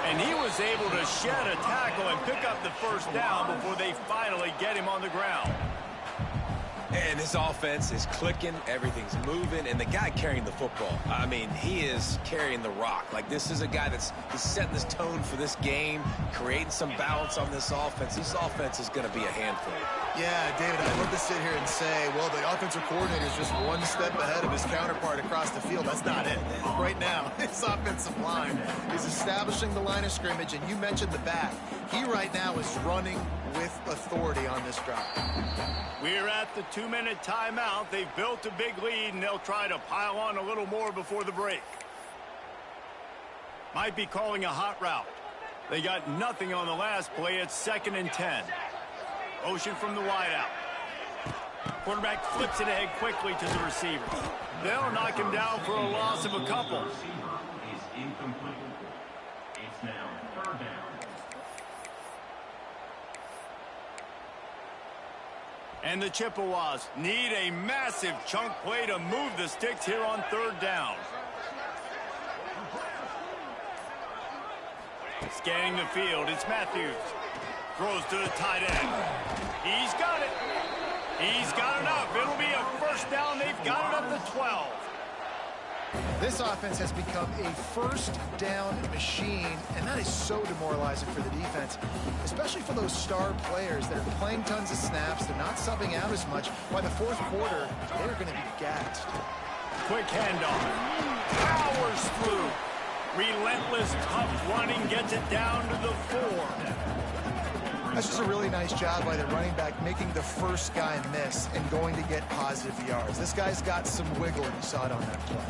And he was able to shed a tackle and pick up the first down before they finally get him on the ground. And this offense is clicking, everything's moving, and the guy carrying the football, I mean, he is carrying the rock. Like, this is a guy he's setting this tone for this game, creating some balance on this offense. This offense is going to be a handful. Yeah, David, I'd love to sit here and say, well, the offensive coordinator is just one step ahead of his counterpart across the field. That's not it. Right now, his offensive line is establishing the line of scrimmage, and you mentioned the back. He right now is running with authority on this drive. We're at the 2-minute timeout. They've built a big lead, and they'll try to pile on a little more before the break. Might be calling a hot route. They got nothing on the last play. It's 2nd and 10. Motion from the wideout. Quarterback flips it ahead quickly to the receiver. They'll knock him down for a loss of a couple. Receiver is incomplete. It's now 3rd down. And the Chippewas need a massive chunk play to move the sticks here on 3rd down. Scanning the field, it's Matthews. Throws to the tight end. He's got it. He's got enough. It'll be a first down. They've got it up to 12. This offense has become a first down machine, and that is so demoralizing for the defense, especially for those star players that are playing tons of snaps. They're not subbing out as much. By the 4th quarter, they're going to be gassed. Quick handoff. Powers through. Relentless, tough running gets it down to the 4. That's just a really nice job by the running back, making the first guy miss and going to get positive yards. This guy's got some wiggle, and you saw it on that play.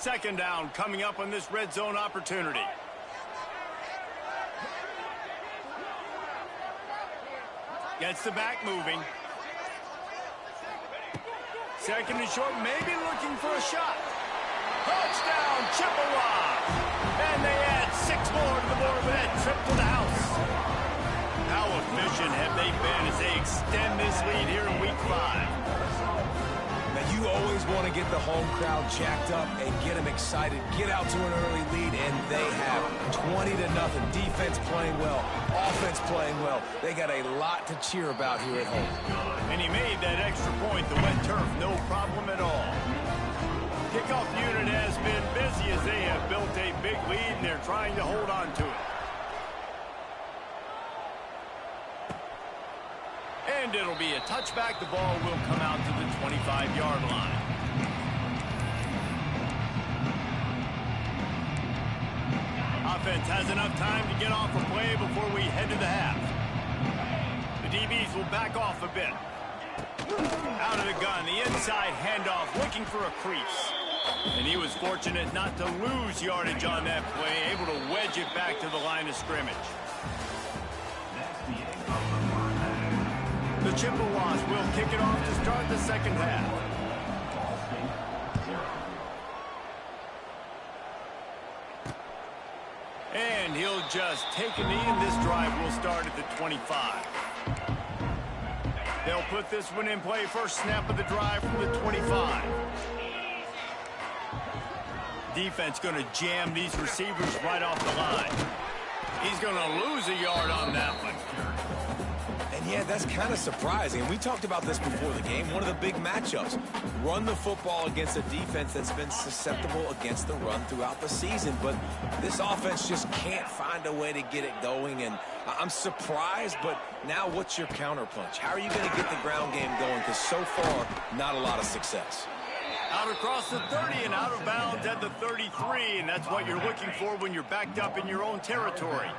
2nd down coming up on this red zone opportunity. Gets the back moving. 2nd and short, maybe looking for a shot. Touchdown, Chippewa! And they add 6 more to the board with that trip to the house. How efficient have they been as they extend this lead here in Week 5? Now, you always want to get the home crowd jacked up and get them excited. Get out to an early lead, and they have 20-0. Defense playing well. Offense defense playing well. They got a lot to cheer about here at home. And he made that extra point, the wet turf, no problem at all. Kickoff unit has been busy as they have built a big lead, and they're trying to hold on to it. And it'll be a touchback. The ball will come out to the 25-yard line. Offense has enough time to get off a play before we head to the half. The DBs will back off a bit. Out of the gun, the inside handoff, looking for a crease. And he was fortunate not to lose yardage on that play, able to wedge it back to the line of scrimmage. The Chippewas will kick it off to start the second half. And he'll just take a knee, and this drive will start at the 25. They'll put this one in play. First snap of the drive from the 25. Defense going to jam these receivers right off the line. He's going to lose a yard on that one. And yeah, that's kind of surprising. We talked about this before the game. One of the big matchups. Run the football against a defense that's been susceptible against the run throughout the season. But this offense just can't find a way to get it going. And I'm surprised, but now what's your counterpunch? How are you going to get the ground game going? Because so far, not a lot of success. Out across the 30 and out of bounds at the 33. And that's what you're looking for when you're backed up in your own territory.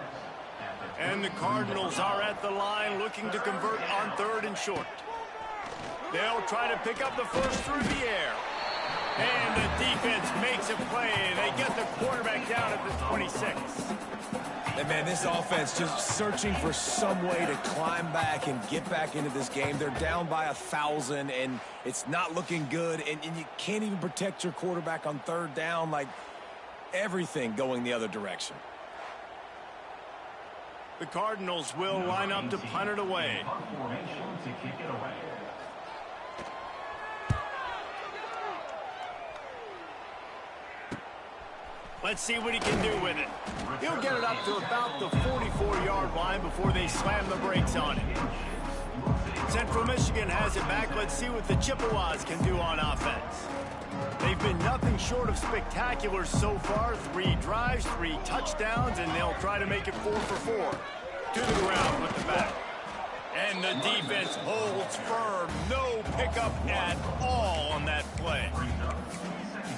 And the Cardinals are at the line looking to convert on 3rd and short. They'll try to pick up the first through the air. And the defense makes a play. They get the quarterback down at the 26. And man, this offense just searching for some way to climb back and get back into this game. They're down by 1,000, and it's not looking good. And you can't even protect your quarterback on 3rd down. Like, everything going the other direction. The Cardinals will line up to punt it away. Let's see what he can do with it. He'll get it up to about the 44-yard line before they slam the brakes on it. Central Michigan has it back. Let's see what the Chippewas can do on offense. They've been nothing short of spectacular so far. 3 drives, 3 touchdowns, and they'll try to make it 4 for 4. To the ground with the back. And the defense holds firm. No pickup at all on that play.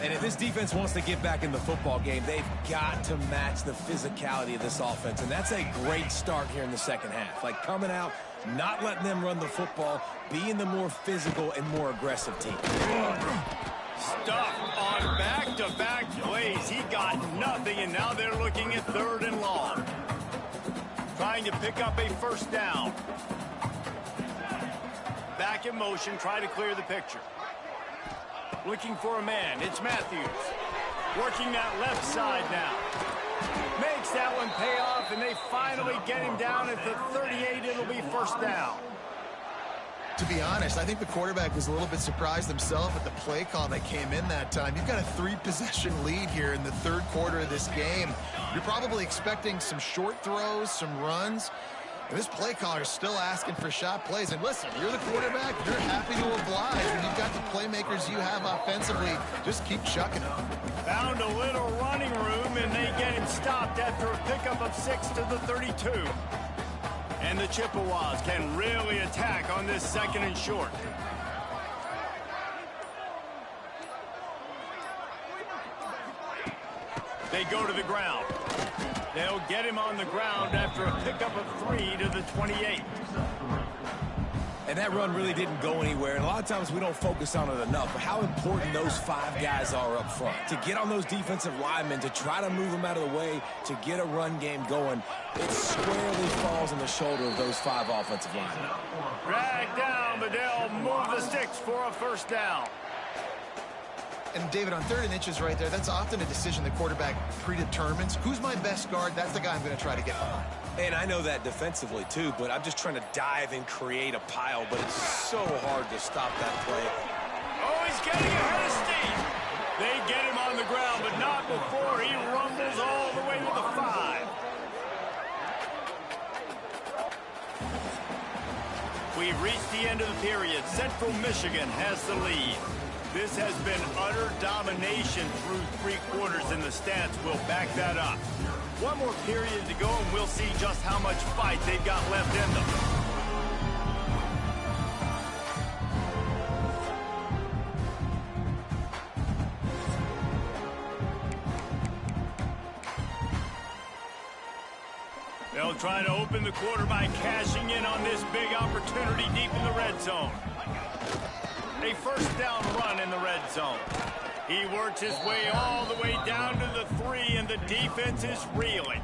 And if this defense wants to get back in the football game, they've got to match the physicality of this offense. And that's a great start here in the second half. Like, coming out, not letting them run the football, being the more physical and more aggressive team. Stuffed on back-to-back plays. He got nothing, and now they're looking at 3rd and long. Trying to pick up a first down. Back in motion, try to clear the picture. Looking for a man. It's Matthews. Working that left side now. Makes that one pay off, and they finally get him down at the 38. It'll be first down. To be honest, I think the quarterback was a little bit surprised himself at the play call that came in that time. You've got a 3-possession lead here in the 3rd quarter of this game. You're probably expecting some short throws, some runs. And this play caller is still asking for shot plays. And listen, you're the quarterback. You're happy to oblige. When you've got the playmakers you have offensively, just keep chucking them. Found a little running room, and they get him stopped after a pickup of 6 to the 32. And the Chippewas can really attack on this 2nd and short. They go to the ground. They'll get him on the ground after a pickup of 3 to the 28. And that run really didn't go anywhere. And a lot of times we don't focus on it enough. But how important those 5 guys are up front. To get on those defensive linemen, to try to move them out of the way, to get a run game going, it squarely falls on the shoulder of those 5 offensive linemen. Drag down, but they'll move the sticks for a first down. And David, on 3rd and inches right there, that's often a decision the quarterback predetermines. Who's my best guard? That's the guy I'm going to try to get behind. And I know that defensively, too, but I'm just trying to dive and create a pile, but it's so hard to stop that play. Oh, he's getting ahead of steam. They get him on the ground, but not before he rumbles all the way to the 5. We've reached the end of the period. Central Michigan has the lead. This has been utter domination through 3 quarters, and the stats will back that up. One more period to go, and we'll see just how much fight they've got left in them. They'll try to open the quarter by cashing in on this big opportunity deep in the red zone. A first down run in the red zone. He works his way all the way down to the 3, and the defense is reeling.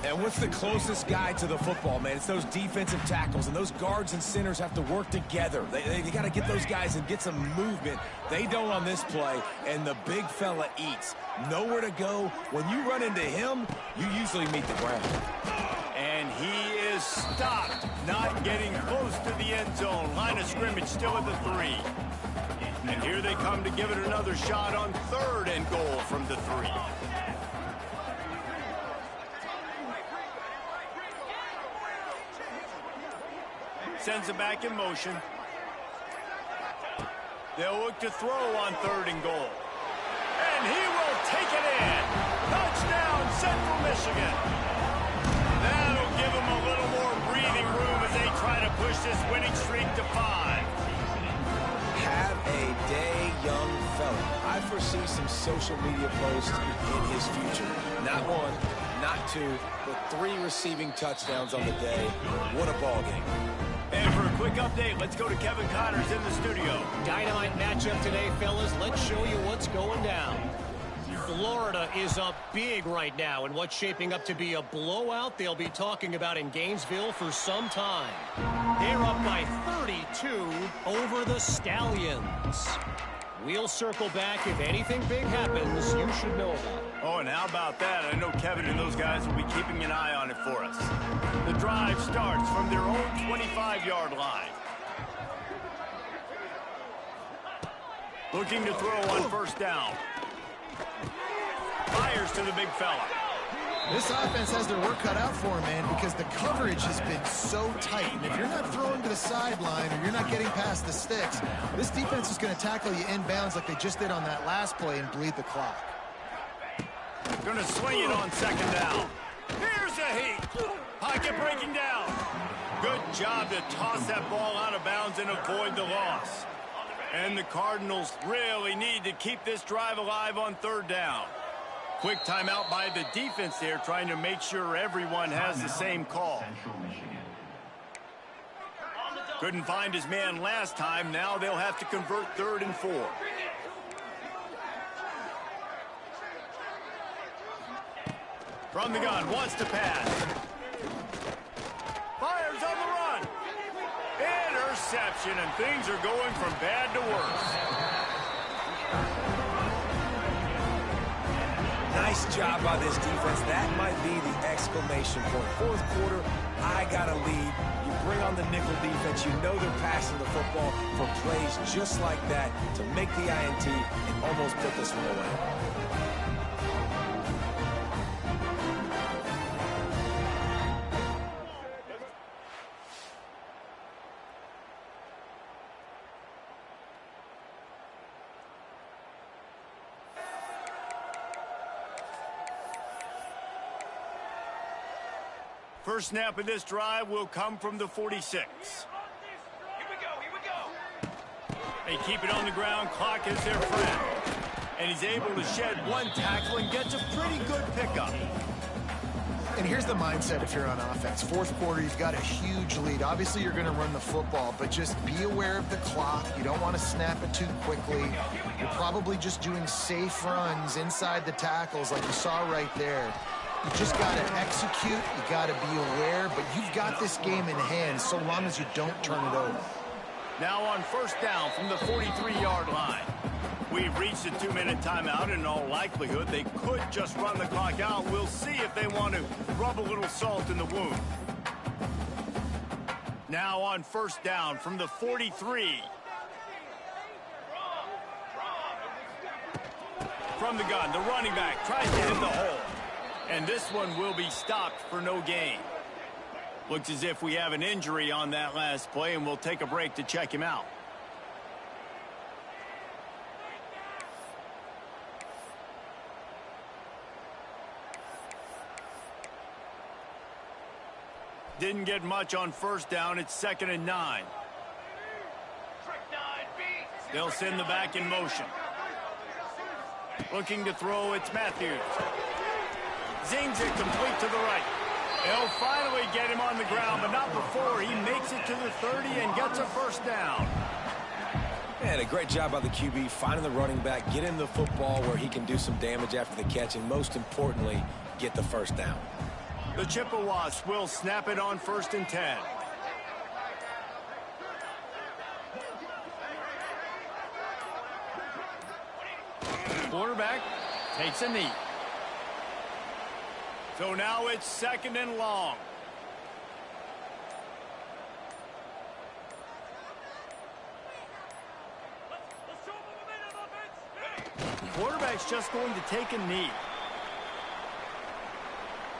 And what's the closest guy to the football, man? It's those defensive tackles, and those guards and centers have to work together. They got to get those guys and get some movement. They don't on this play, and the big fella eats. Nowhere to go. When you run into him, you usually meet the ground. And he is stopped, not getting close to the end zone. Line of scrimmage still at the 3. And here they come to give it another shot on 3rd and goal from the 3. Sends it back in motion. They'll look to throw on 3rd and goal. And he will take it in. Touchdown, Central Michigan. That'll give them a little more breathing room as they try to push this winning streak to 5. Have a day, young fella. I foresee some social media posts in his future. Not 1, not 2, but 3 receiving touchdowns on the day. What a ball game. And for a quick update, let's go to Kevin Connors in the studio. Dynamite matchup today, fellas. Let's show you what's going down. Florida is up big right now in what's shaping up to be a blowout they'll be talking about in Gainesville for some time. They're up by 32 over the Stallions. We'll circle back. If anything big happens, you should know about it. Oh, and how about that? I know Kevin and those guys will be keeping an eye on it for us. The drive starts from their own 25-yard line. Looking to throw on 1st down. Fires to the big fella. This offense has their work cut out for them, man, because the coverage has been so tight. And if you're not throwing to the sideline or you're not getting past the sticks, this defense is going to tackle you inbounds like they just did on that last play and bleed the clock. Going to swing it on 2nd down. Here's a heat. Pocket breaking down. Good job to toss that ball out of bounds and avoid the loss. And the Cardinals really need to keep this drive alive on 3rd down. Quick timeout by the defense there, trying to make sure everyone has the same call. Couldn't find his man last time. Now they'll have to convert 3rd and 4. From the gun, wants to pass. Fires on the run. Interception, and things are going from bad to worse. Nice job by this defense. That might be the exclamation point. 4th quarter, I got a lead. You bring on the nickel defense. You know they're passing the football for plays just like that to make the INT and almost put this one away. First snap of this drive will come from the 46. Here we go. They keep it on the ground. Clock is their friend. And he's able to shed 1 tackle and gets a pretty good pickup. And here's the mindset if you're on offense. 4th quarter, you've got a huge lead. Obviously, you're going to run the football, but just be aware of the clock. You don't want to snap it too quickly. You're probably just doing safe runs inside the tackles like you saw right there. You just got to execute. You got to be aware, but you've got this game in hand so long as you don't turn it over. Now on 1st down from the 43-yard line. We've reached a 2-minute timeout, and in all likelihood, they could just run the clock out. We'll see if they want to rub a little salt in the wound. Now on 1st down from the 43. From the gun, the running back tries to hit the hole. And this one will be stopped for no gain. Looks as if we have an injury on that last play, and we'll take a break to check him out. Didn't get much on first down. It's 2nd and 9. They'll send the back in motion. Looking to throw, it's Matthews. Zings it complete to the right. They'll finally get him on the ground, but not before he makes it to the 30 and gets a first down. And a great job by the QB finding the running back, get him the football where he can do some damage after the catch, and most importantly, get the first down. The Chippewas will snap it on 1st and 10. Quarterback takes a knee. So now it's 2nd and long. Quarterback's just going to take a knee.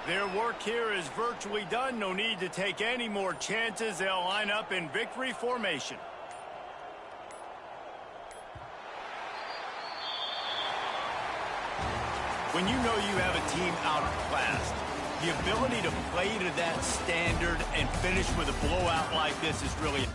Their work here is virtually done. No need to take any more chances. They'll line up in victory formation. When you know you have a team outclassed, the ability to play to that standard and finish with a blowout like this is really